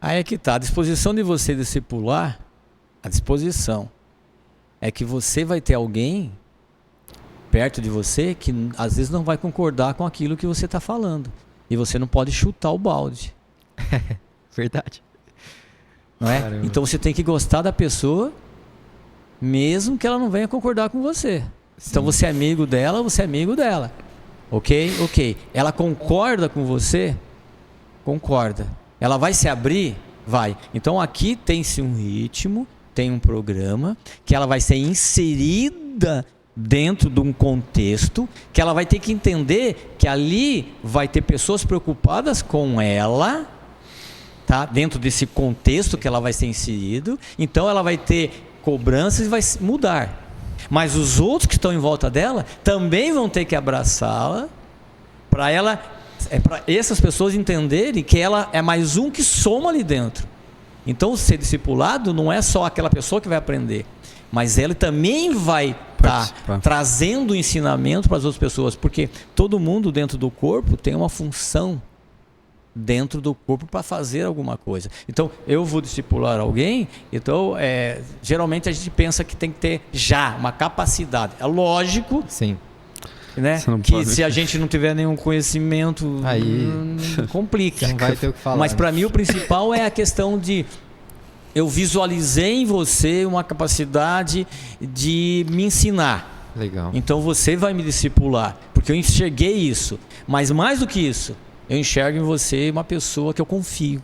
Aí é que tá. A disposição de você discipular, a disposição é que você vai ter alguém perto de você que às vezes não vai concordar com aquilo que você está falando. E você não pode chutar o balde. Verdade. Não é? Caramba. Então você tem que gostar da pessoa, mesmo que ela não venha concordar com você. Sim. Então você é amigo dela, você é amigo dela. Ok. Ela concorda com você? Concorda. Ela vai se abrir? Vai. Então aqui tem-se um ritmo, tem um programa, que ela vai ser inserida dentro de um contexto, que ela vai ter que entender que ali vai ter pessoas preocupadas com ela, tá? Dentro desse contexto que ela vai ser inserido. Então ela vai ter cobranças e vai mudar. Mas os outros que estão em volta dela também vão ter que abraçá-la para essas pessoas entenderem que ela é mais um que soma ali dentro. Então ser discipulado não é só aquela pessoa que vai aprender, mas ela também vai estar trazendo ensinamento para as outras pessoas, porque todo mundo dentro do corpo tem uma função dentro do corpo para fazer alguma coisa. Então eu vou discipular alguém, então geralmente a gente pensa que tem que ter já uma capacidade. É lógico, Sim. né, que se a gente não tiver nenhum conhecimento, aí complica. Não vai ter o que falar. Mas para mim o principal é a questão de eu visualizei em você uma capacidade de me ensinar. Legal. Então você vai me discipular, porque eu enxerguei isso. Mas mais do que isso, eu enxergo em você uma pessoa que eu confio.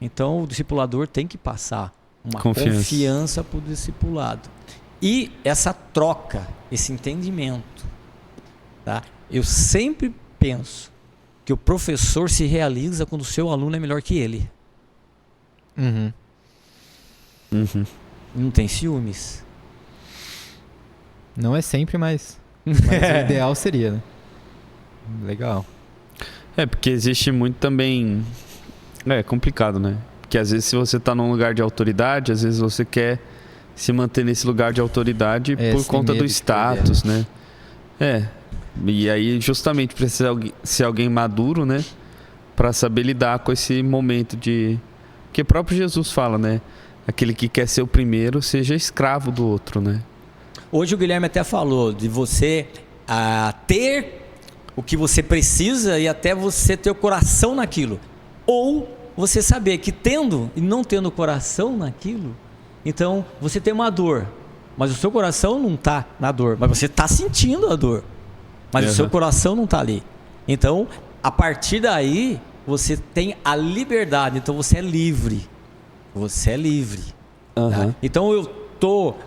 Então o discipulador tem que passar uma confiança para o discipulado. E essa troca, esse entendimento. Tá? Eu sempre penso que o professor se realiza quando o seu aluno é melhor que ele. Uhum. Não tem ciúmes. Não é sempre, mas o ideal seria, né? Legal. Porque existe muito também... É complicado, né? Porque às vezes se você está num lugar de autoridade, às vezes você quer se manter nesse lugar de autoridade por conta do status, né? E aí justamente precisa ser alguém maduro, né? Para saber lidar com esse momento de... Porque o próprio Jesus fala, né? Aquele que quer ser o primeiro, seja escravo do outro, né? Hoje o Guilherme até falou de você ter o que você precisa e até você ter o coração naquilo. Ou você saber que tendo e não tendo coração naquilo, então você tem uma dor, mas o seu coração não está na dor, mas você está sentindo a dor, mas o seu coração não está ali. Então, a partir daí, você tem a liberdade, então você é livre. Você é livre. Tá? Então eu estou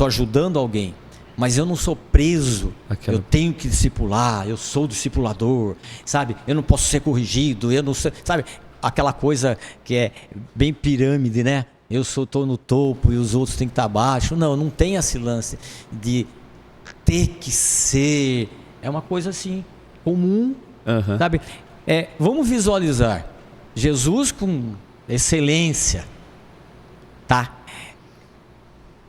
ajudando alguém, mas eu não sou preso. Eu tenho que discipular, eu sou discipulador, sabe? Eu não posso ser corrigido, eu não sei, sabe? aquela coisa que é bem pirâmide, né? Eu estou no topo e os outros têm que estar abaixo. Não tem esse lance de ter que ser. É uma coisa assim, comum, sabe? Vamos visualizar Jesus com excelência, tá?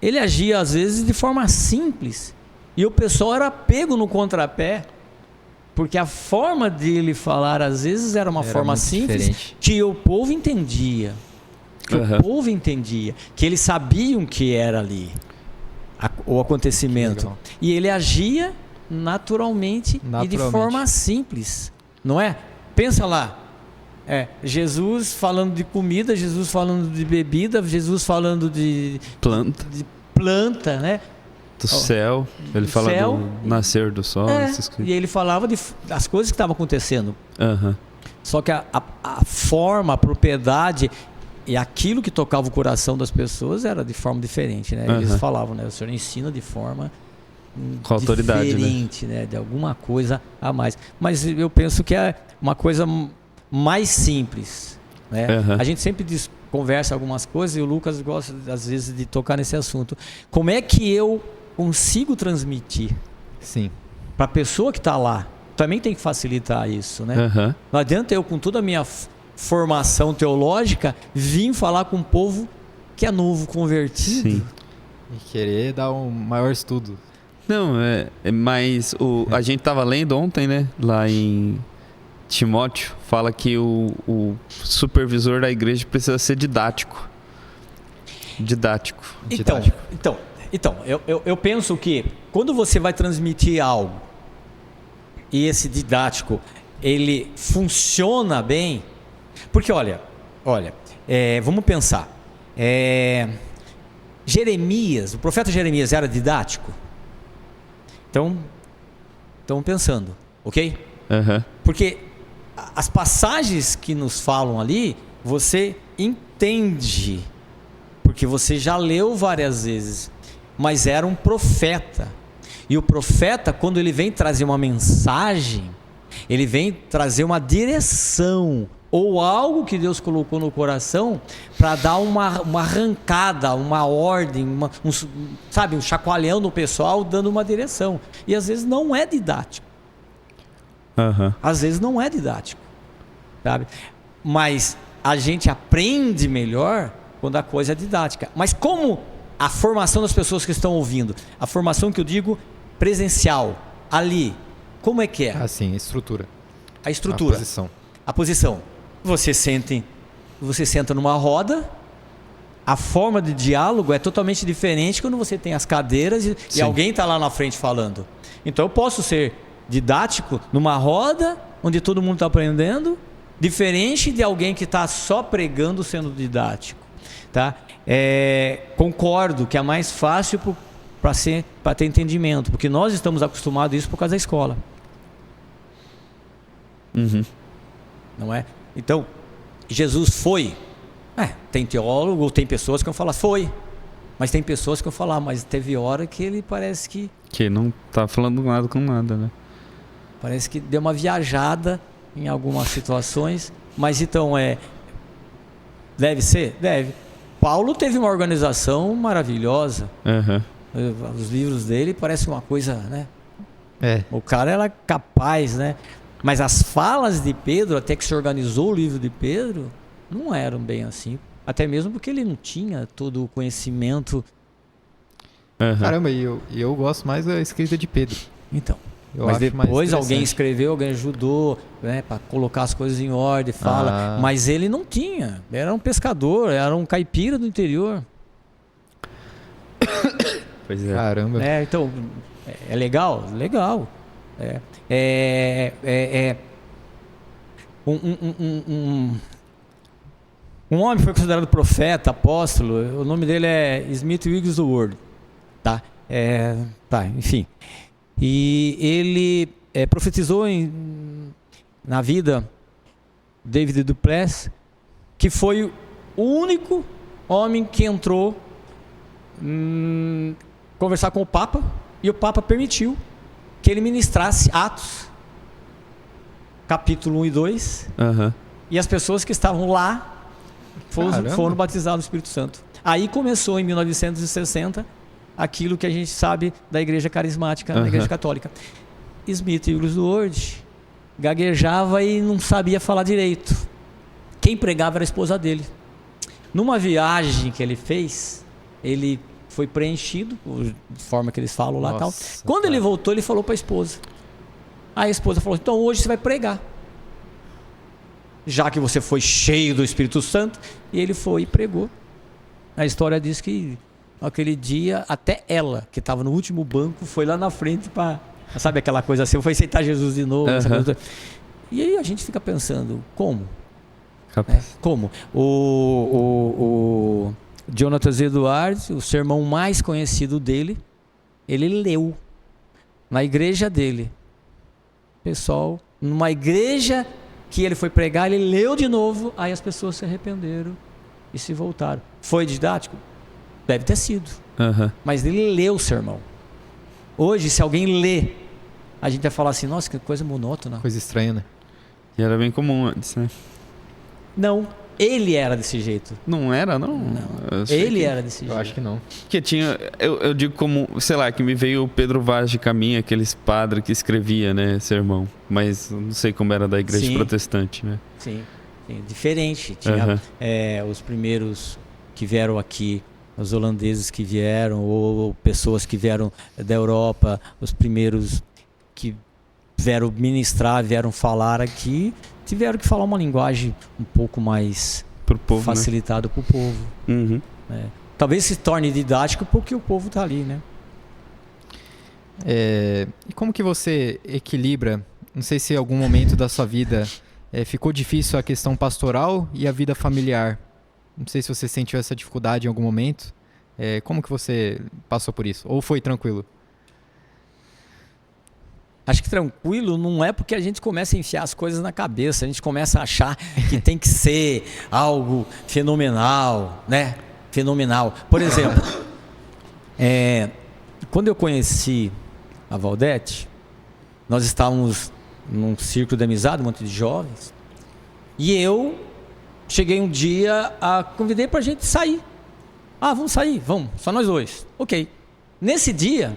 Ele agia às vezes de forma simples e o pessoal era pego no contrapé, porque a forma dele falar às vezes era uma forma simples diferente, que o povo entendia. O povo entendia, que eles sabiam que era ali o acontecimento. E ele agia naturalmente e de forma simples, não é? Pensa lá, Jesus falando de comida, Jesus falando de bebida, Jesus falando de planta, né? Do céu, ele fala do nascer do sol. E ele falava das coisas que estavam acontecendo. Só que a forma, a propriedade e aquilo que tocava o coração das pessoas era de forma diferente, né? Eles falavam, né? O Senhor ensina de forma com autoridade, diferente, né? De alguma coisa a mais. Mas eu penso que é uma coisa mais simples, né? A gente sempre conversa algumas coisas e o Lucas gosta às vezes de tocar nesse assunto. Como é que eu consigo transmitir? Sim. Para a pessoa que está lá, também tem que facilitar isso, né? Não adianta eu, com toda a minha formação teológica, vim falar com um povo que é novo, convertido. Sim. E querer dar um maior estudo. Não, mas a gente estava lendo ontem, né? Lá em Timóteo, fala que o supervisor da igreja precisa ser didático. Então, eu penso que quando você vai transmitir algo e esse didático ele funciona bem, porque olha, vamos pensar, Jeremias, o profeta Jeremias era didático? Então, estamos pensando, ok? Porque as passagens que nos falam ali, você entende, porque você já leu várias vezes, mas era um profeta. E o profeta, quando ele vem trazer uma mensagem, ele vem trazer uma direção, ou algo que Deus colocou no coração para dar uma arrancada, uma ordem, um chacoalhão no pessoal, dando uma direção. E às vezes não é didático. Às vezes não é didático, sabe? Mas a gente aprende melhor quando a coisa é didática. Mas como a formação das pessoas que estão ouvindo, a formação que eu digo presencial, ali, como é que é? Sim, a estrutura. A estrutura. A posição. Você senta numa roda, a forma de diálogo é totalmente diferente quando você tem as cadeiras e alguém está lá na frente falando. Então eu posso ser didático numa roda onde todo mundo está aprendendo, diferente de alguém que está só pregando sendo didático, tá? Concordo que é mais fácil para ter entendimento, porque nós estamos acostumados a isso por causa da escola. Não é? Então, Jesus foi. Tem teólogo, tem pessoas que vão falar, foi. Mas tem pessoas que vão falar, mas teve hora que ele parece que não está falando nada com nada, né? Parece que deu uma viajada em algumas situações. Mas então deve ser? Deve. Paulo teve uma organização maravilhosa. Os livros dele parecem uma coisa, né? O cara era capaz, né? Mas as falas de Pedro, até que se organizou o livro de Pedro, não eram bem assim. Até mesmo porque ele não tinha todo o conhecimento. Caramba, e eu gosto mais da escrita de Pedro. Então. Mas depois alguém escreveu, alguém ajudou, né, para colocar as coisas em ordem, fala. Mas ele não tinha. Era um pescador, era um caipira do interior. Pois é. Caramba. Então, é legal? Legal. Um homem foi considerado profeta, apóstolo. O nome dele é Smith Wigglesworth, tá? Enfim. E ele profetizou na vida David Duplessis, que foi o único homem que entrou conversar com o Papa, e o Papa permitiu que ele ministrasse Atos, capítulo 1 e 2, E as pessoas que estavam lá foram batizadas no Espírito Santo. Aí começou, em 1960, aquilo que a gente sabe da igreja carismática, da igreja católica. Smith Wigglesworth gaguejava e não sabia falar direito. Quem pregava era a esposa dele. Numa viagem que ele fez, ele foi preenchido, de forma que eles falam lá. Tal. Quando ele voltou, ele falou para a esposa. Aí a esposa falou: então hoje você vai pregar, já que você foi cheio do Espírito Santo. E ele foi e pregou. A história diz que naquele dia, até ela, que estava no último banco, foi lá na frente para, sabe aquela coisa assim, foi aceitar Jesus de novo. E aí a gente fica pensando, como? Como? O Jonathan Edwards, o sermão mais conhecido dele, ele leu na igreja dele. Pessoal, numa igreja que ele foi pregar, ele leu de novo, aí as pessoas se arrependeram e se voltaram. Foi didático? Deve ter sido. Mas ele leu o sermão. Hoje, se alguém lê, a gente vai falar assim: nossa, que coisa monótona. Coisa estranha, né? E era bem comum antes, né? Não, ele era desse jeito. Não era, não? Não. Ele era desse jeito. Eu acho que não. Que tinha, eu digo como, sei lá, que me veio o Pedro Vaz de Caminha, aqueles padres que escrevia, né, sermão. Mas não sei como era da igreja protestante, né? Sim, diferente. Tinha os primeiros que vieram aqui, os holandeses que vieram, ou pessoas que vieram da Europa, os primeiros que vieram ministrar, vieram falar aqui, tiveram que falar uma linguagem um pouco mais pro povo, facilitada, né? Para o povo. Talvez se torne didático porque o povo está ali, né? E como que você equilibra, não sei se em algum momento da sua vida ficou difícil a questão pastoral e a vida familiar? Não sei se você sentiu essa dificuldade em algum momento. Como que você passou por isso? Ou foi tranquilo? Acho que tranquilo não é porque a gente começa a enfiar as coisas na cabeça, a gente começa a achar que tem que ser algo fenomenal, né? Fenomenal. Por exemplo, quando eu conheci a Valdete, nós estávamos num círculo de amizade, um monte de jovens, e eu cheguei um dia, convidei pra gente sair. Vamos sair? Vamos, só nós dois. Ok. Nesse dia,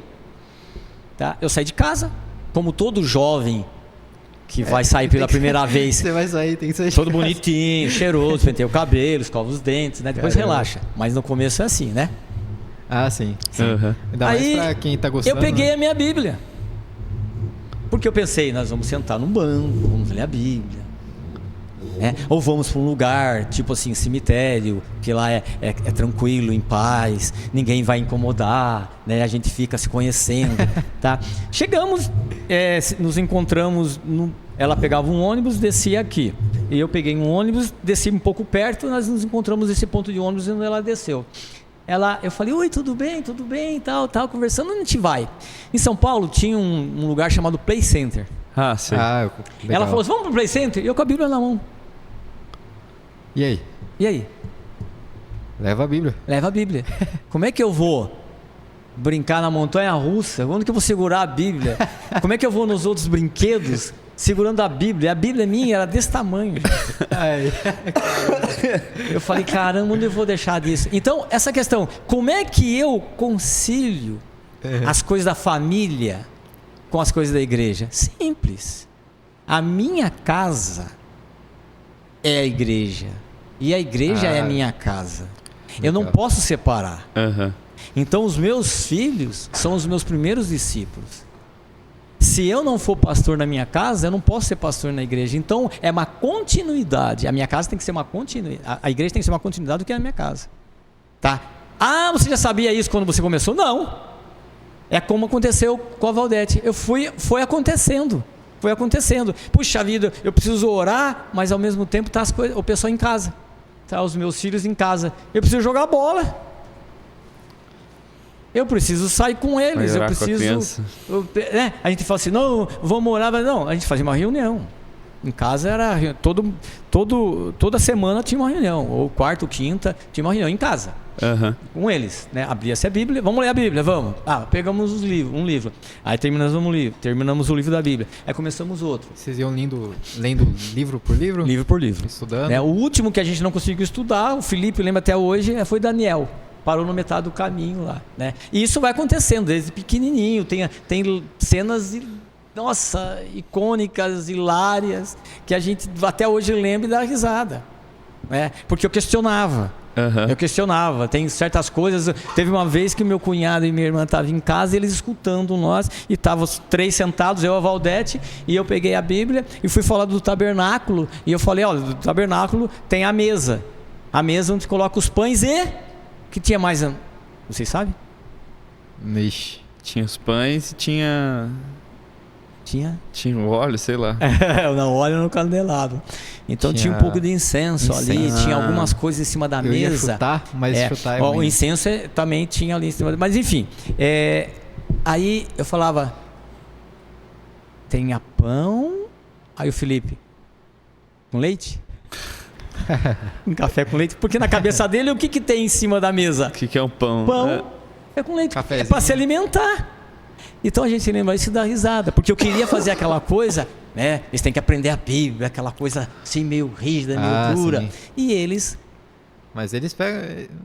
tá, eu saí de casa, como todo jovem que vai sair pela primeira vez. Você vai sair, tem que sair. Todo bonitinho, cheiroso, pentei o cabelo, escova os dentes, né? Depois relaxa. Mas no começo é assim, né? Sim. Ainda mais pra quem tá gostando. Eu peguei a minha Bíblia. Porque eu pensei, nós vamos sentar num banco, vamos ler a Bíblia. Ou vamos para um lugar, tipo assim, cemitério, que lá é tranquilo, em paz, ninguém vai incomodar, né? A gente fica se conhecendo, tá? Chegamos, nos encontramos, ela pegava um ônibus, descia aqui. E eu peguei um ônibus, desci um pouco perto, nós nos encontramos nesse ponto de ônibus e ela desceu. Eu falei: oi, tudo bem, tal, conversando, onde a gente vai? Em São Paulo tinha um lugar chamado Play Center. Sim. Ela falou: vamos pro Play Center? E eu com a Bíblia na mão. E aí? Leva a Bíblia. Leva a Bíblia. Como é que eu vou brincar na montanha russa? Onde que eu vou segurar a Bíblia? Como é que eu vou nos outros brinquedos segurando a Bíblia? A Bíblia minha era desse tamanho. Eu falei: caramba, onde eu vou deixar disso? Então, essa questão, como é que eu concilio as coisas da família com as coisas da igreja? Simples. A minha casa é a igreja e a igreja é a minha casa. Eu não posso separar. Então os meus filhos são os meus primeiros discípulos. Se eu não for pastor na minha casa, eu não posso ser pastor na igreja. Então é uma continuidade. A minha casa tem que ser uma continuidade. A igreja tem que ser uma continuidade do que a minha casa, tá? Você já sabia isso quando você começou? Não. É como aconteceu com a Valdete. Foi acontecendo. Puxa vida, eu preciso orar, mas ao mesmo tempo tá o pessoal em casa, tá os meus filhos em casa. Eu preciso jogar bola. Eu preciso sair com eles. Eu preciso. A gente fala assim: não, vamos orar, mas não. A gente fazia uma reunião. Em casa era toda semana tinha uma reunião, ou quarta ou quinta tinha uma reunião em casa. Com eles, né? Abria-se a Bíblia, vamos ler a Bíblia, vamos. Pegamos um livro. Aí terminamos o livro da Bíblia. Aí começamos outro. Vocês iam lendo livro por livro? Livro por livro. Estudando? O último que a gente não conseguiu estudar, o Felipe lembra até hoje, foi Daniel. Parou no metade do caminho lá, né? E isso vai acontecendo desde pequenininho. Tem cenas, nossa, icônicas, hilárias, que a gente até hoje lembra e dá risada, né? Porque eu questionava. Tem certas coisas. Teve uma vez que meu cunhado e minha irmã estavam em casa, eles escutando nós, e estavam os 3 sentados, eu e a Valdete, e eu peguei a Bíblia e fui falar do tabernáculo, e eu falei, olha, do tabernáculo tem a mesa onde coloca os pães e... que tinha mais... Vocês sabem? Ixi. Tinha os pães e tinha o óleo, sei lá. Não, óleo no candelabro. Então tinha um pouco de incenso ali, tinha algumas coisas em cima da mesa. Chutar é o incenso também tinha ali em cima. Mas enfim, aí eu falava, tem pão. Aí o Felipe, com leite? Um café com leite, porque na cabeça dele o que tem em cima da mesa? O que é um pão? Pão é com leite, cafezinho. É para se alimentar. Então a gente lembra isso e dá risada, porque eu queria fazer aquela coisa, né? Eles têm que aprender a Bíblia, aquela coisa assim meio rígida, meio dura. Sim. E eles... Mas eles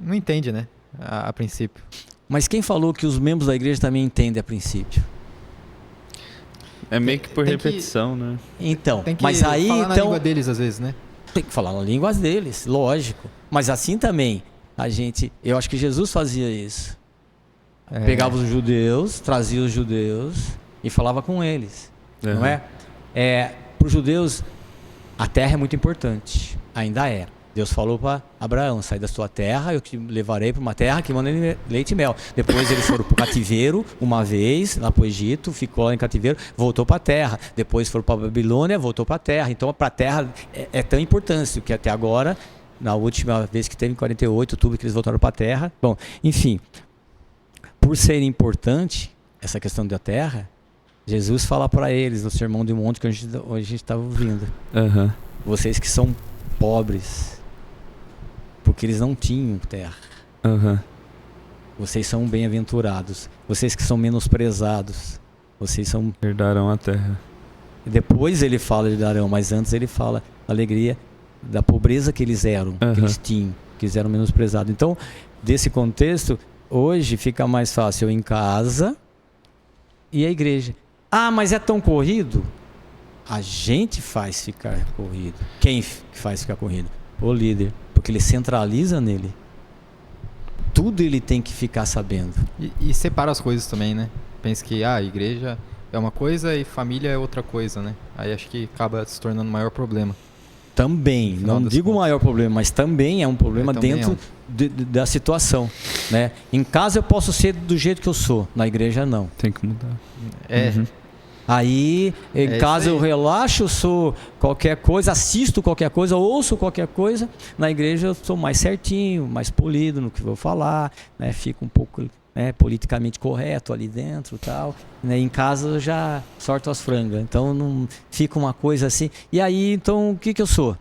não entendem, né? A princípio. Mas quem falou que os membros da igreja também entendem a princípio? É meio que por repetição, né? Então, tem que mas aí falar na língua deles às vezes, né? Tem que falar na língua deles, lógico. Mas assim também, eu acho que Jesus fazia isso. Pegava os judeus, trazia os judeus e falava com eles, não é? Para os judeus, a terra é muito importante, ainda é. Deus falou para Abraão, sai da sua terra, eu te levarei para uma terra que manda leite e mel. Depois eles foram para o cativeiro, uma vez, lá para o Egito, ficou lá em cativeiro, voltou para a terra. Depois foram para a Babilônia, voltou para a terra. Então, para a terra é tão importante, que até agora, na última vez que teve, em 48, outubro, que eles voltaram para a terra. Bom, enfim, por ser importante, essa questão da terra, Jesus fala para eles, no Sermão do Monte, que hoje a gente estava ouvindo. Vocês que são pobres, porque eles não tinham terra. Vocês são bem-aventurados. Vocês que são menosprezados, vocês são... herdarão a terra. Depois ele fala de herdarão, mas antes ele fala da alegria, da pobreza que eles eram, que eles tinham, que eles eram menosprezados. Então, desse contexto, hoje fica mais fácil em casa e a igreja. Mas é tão corrido? A gente faz ficar corrido. Quem faz ficar corrido? O líder. Porque ele centraliza nele. Tudo ele tem que ficar sabendo. E separa as coisas também, né? Pensa que a igreja é uma coisa e família é outra coisa, né? Aí acho que acaba se tornando o maior problema. Também, não digo o maior problema, mas também é um problema dentro da situação, né? Em casa eu posso ser do jeito que eu sou, na igreja não. Tem que mudar. Aí, em casa eu relaxo, sou qualquer coisa, assisto qualquer coisa, ouço qualquer coisa. Na igreja eu sou mais certinho, mais polido no que vou falar, né? Fico um pouco, né, politicamente correto ali dentro e tal. Né? Em casa eu já sorto as frangas, então não fica uma coisa assim. E aí, então, o que eu sou?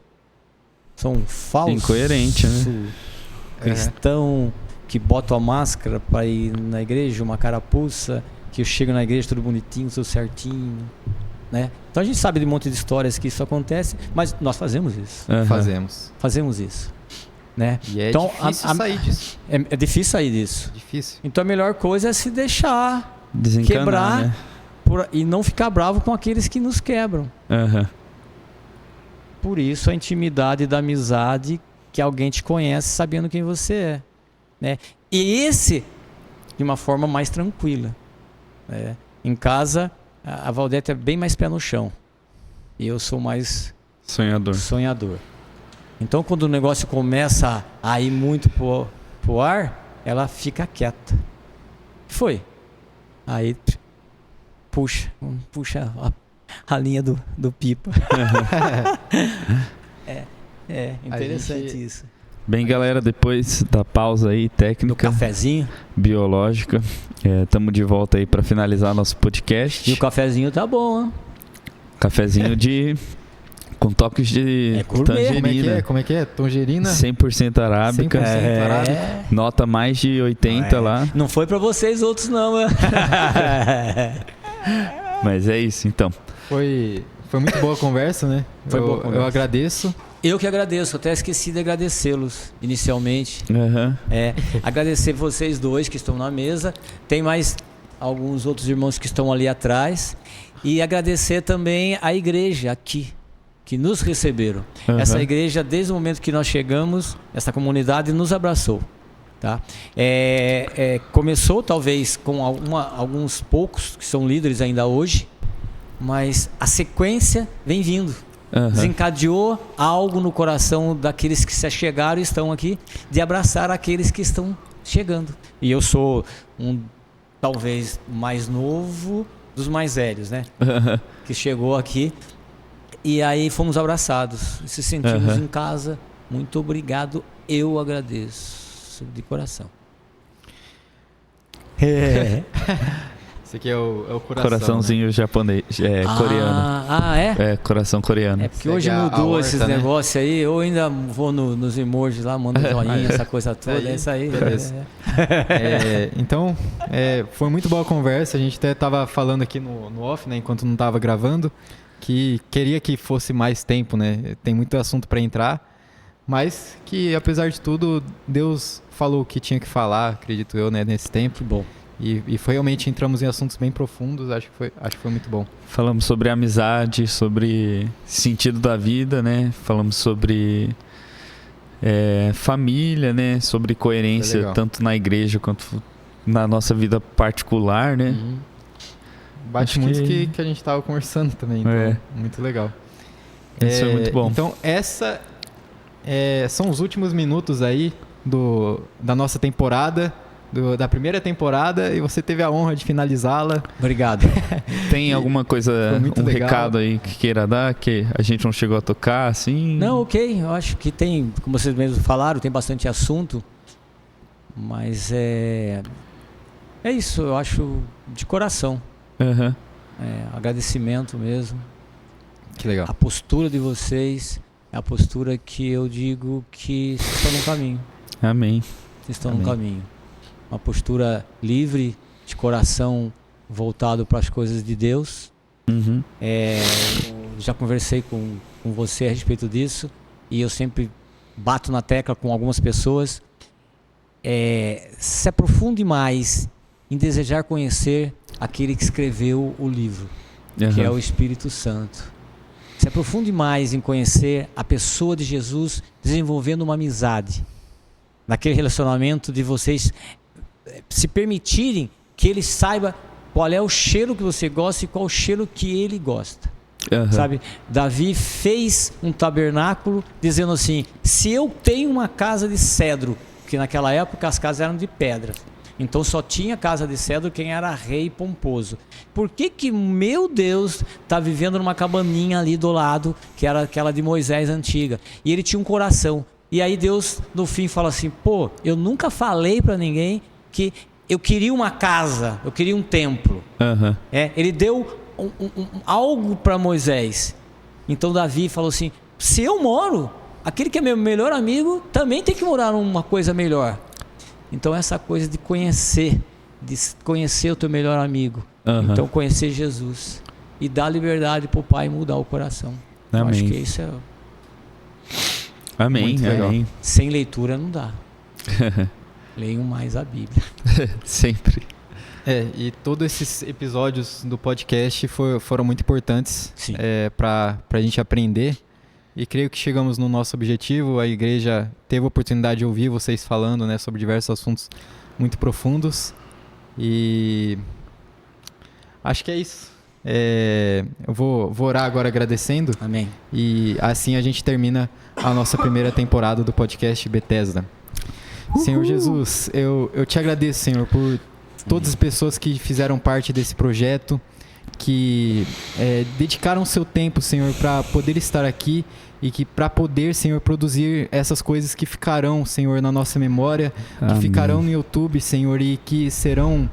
Sou um falso incoerente, né? Cristão que bota a máscara para ir na igreja, uma carapuça, que eu chego na igreja tudo bonitinho, tudo certinho, né? Então a gente sabe de um monte de histórias que isso acontece, mas nós fazemos isso. Fazemos isso, né? E é então, difícil sair disso. É difícil sair disso. Difícil. Então a melhor coisa é se deixar desencanar, quebrar, né? E não ficar bravo com aqueles que nos quebram. Por isso a intimidade da amizade, que alguém te conhece sabendo quem você é, né? E esse de uma forma mais tranquila. Em casa, a Valdete é bem mais pé no chão. E eu sou mais sonhador. Então, quando o negócio começa a ir muito pro ar, ela fica quieta. Foi. Aí, puxa a linha do pipa. É interessante isso. Bem, galera, depois da pausa aí técnica, do cafezinho biológica, estamos de volta aí para finalizar nosso podcast. E o cafezinho tá bom, hein? Cafezinho de Com toques de gourmet. tangerina. Como é que é? Tangerina? 100% arábica. 100% arábica. Nota mais de 80 lá. Não foi pra vocês outros, não. Mas é isso, então. Foi muito boa a conversa, né? Foi boa a conversa. Eu agradeço. Eu que agradeço, até esqueci de agradecê-los inicialmente. Uhum. Agradecer vocês dois que estão na mesa. Tem mais alguns outros irmãos que estão ali atrás. E agradecer também a igreja aqui, que nos receberam. Uhum. Essa igreja, desde o momento que nós chegamos, essa comunidade nos abraçou. Tá? Começou talvez com alguns poucos que são líderes ainda hoje, mas a sequência vem vindo. Uhum. Desencadeou algo no coração daqueles que se achegaram e estão aqui, de abraçar aqueles que estão chegando. E eu sou talvez mais novo dos mais velhos, né? Uhum. Que chegou aqui e aí fomos abraçados, se sentimos em casa. Muito obrigado, eu agradeço de coração. Esse aqui é o coração. Coraçãozinho, né? Japonês, coreano. É? Coração coreano. É porque hoje mudou esses negócios aí. Eu ainda vou nos emojis lá, mando joinha, essa coisa toda. É isso aí. Beleza. Então, foi muito boa a conversa. A gente até estava falando aqui no off, né, enquanto não estava gravando, que queria que fosse mais tempo, né? Tem muito assunto para entrar, mas que, apesar de tudo, Deus falou o que tinha que falar, acredito eu, né, nesse tempo. Que bom. E foi realmente, entramos em assuntos bem profundos, acho que foi muito bom. Falamos sobre amizade, sobre sentido da vida, né? Falamos sobre família, né? Sobre coerência, tanto na igreja quanto na nossa vida particular, né? Uhum. Bate muito que a gente estava conversando também, então muito legal. Isso é muito bom. Então, são os últimos minutos aí da nossa temporada, da primeira temporada, e você teve a honra de finalizá-la. Obrigado. Tem alguma coisa, legal. Recado aí que queira dar, que a gente não chegou a tocar, assim? Não, ok. Eu acho que tem, como vocês mesmos falaram, tem bastante assunto, mas é isso, eu acho de coração. Uhum. Agradecimento mesmo. Que legal. A postura de vocês é a postura que eu digo que vocês estão no caminho. Amém. Vocês estão no caminho. Uma postura livre, de coração voltado para as coisas de Deus. Uhum. Já conversei com você a respeito disso, e eu sempre bato na tecla com algumas pessoas. Se aprofunde mais em desejar conhecer aquele que escreveu o livro, que é o Espírito Santo. Se aprofunde mais em conhecer a pessoa de Jesus, desenvolvendo uma amizade, naquele relacionamento de vocês se permitirem que ele saiba qual é o cheiro que você gosta e qual o cheiro que ele gosta. Sabe? Davi fez um tabernáculo dizendo assim: se eu tenho uma casa de cedro, porque naquela época as casas eram de pedra, então só tinha casa de cedro quem era rei pomposo. Por que meu Deus está vivendo numa cabaninha ali do lado, que era aquela de Moisés antiga? E ele tinha um coração. E aí Deus no fim fala assim: pô, eu nunca falei para ninguém que eu queria uma casa, eu queria um templo. Ele deu algo para Moisés. Então Davi falou assim: se eu moro, aquele que é meu melhor amigo também tem que morar numa coisa melhor. Então essa coisa de conhecer o teu melhor amigo, então conhecer Jesus e dar liberdade para o Pai mudar o coração. Eu acho que isso é Amém. muito legal. Amém. Sem leitura não dá. Leiam mais a Bíblia. Sempre. E todos esses episódios do podcast foram muito importantes para a gente aprender. E creio que chegamos no nosso objetivo. A igreja teve a oportunidade de ouvir vocês falando, né, sobre diversos assuntos muito profundos. E acho que é isso. Eu vou orar agora agradecendo. Amém. E assim a gente termina a nossa primeira temporada do podcast Bethesda. Senhor Jesus, eu te agradeço, Senhor, por todas as pessoas que fizeram parte desse projeto, que dedicaram seu tempo, Senhor, para poder estar aqui e que para poder, Senhor, produzir essas coisas que ficarão, Senhor, na nossa memória, que ficarão no YouTube, Senhor, e que serão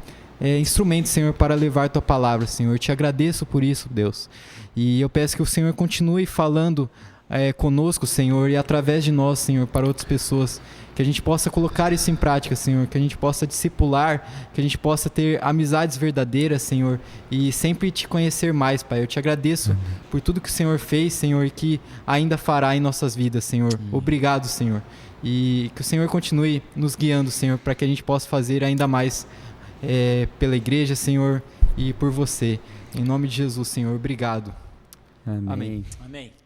instrumentos, Senhor, para levar Tua palavra, Senhor. Eu te agradeço por isso, Deus. E eu peço que o Senhor continue falando conosco, Senhor, e através de nós, Senhor, para outras pessoas. Que a gente possa colocar isso em prática, Senhor. Que a gente possa discipular, que a gente possa ter amizades verdadeiras, Senhor. E sempre te conhecer mais, Pai. Eu te agradeço por tudo que o Senhor fez, Senhor, e que ainda fará em nossas vidas, Senhor. Obrigado, Senhor. E que o Senhor continue nos guiando, Senhor, para que a gente possa fazer ainda mais pela igreja, Senhor, e por você. Em nome de Jesus, Senhor. Obrigado. Amém. Amém. Amém.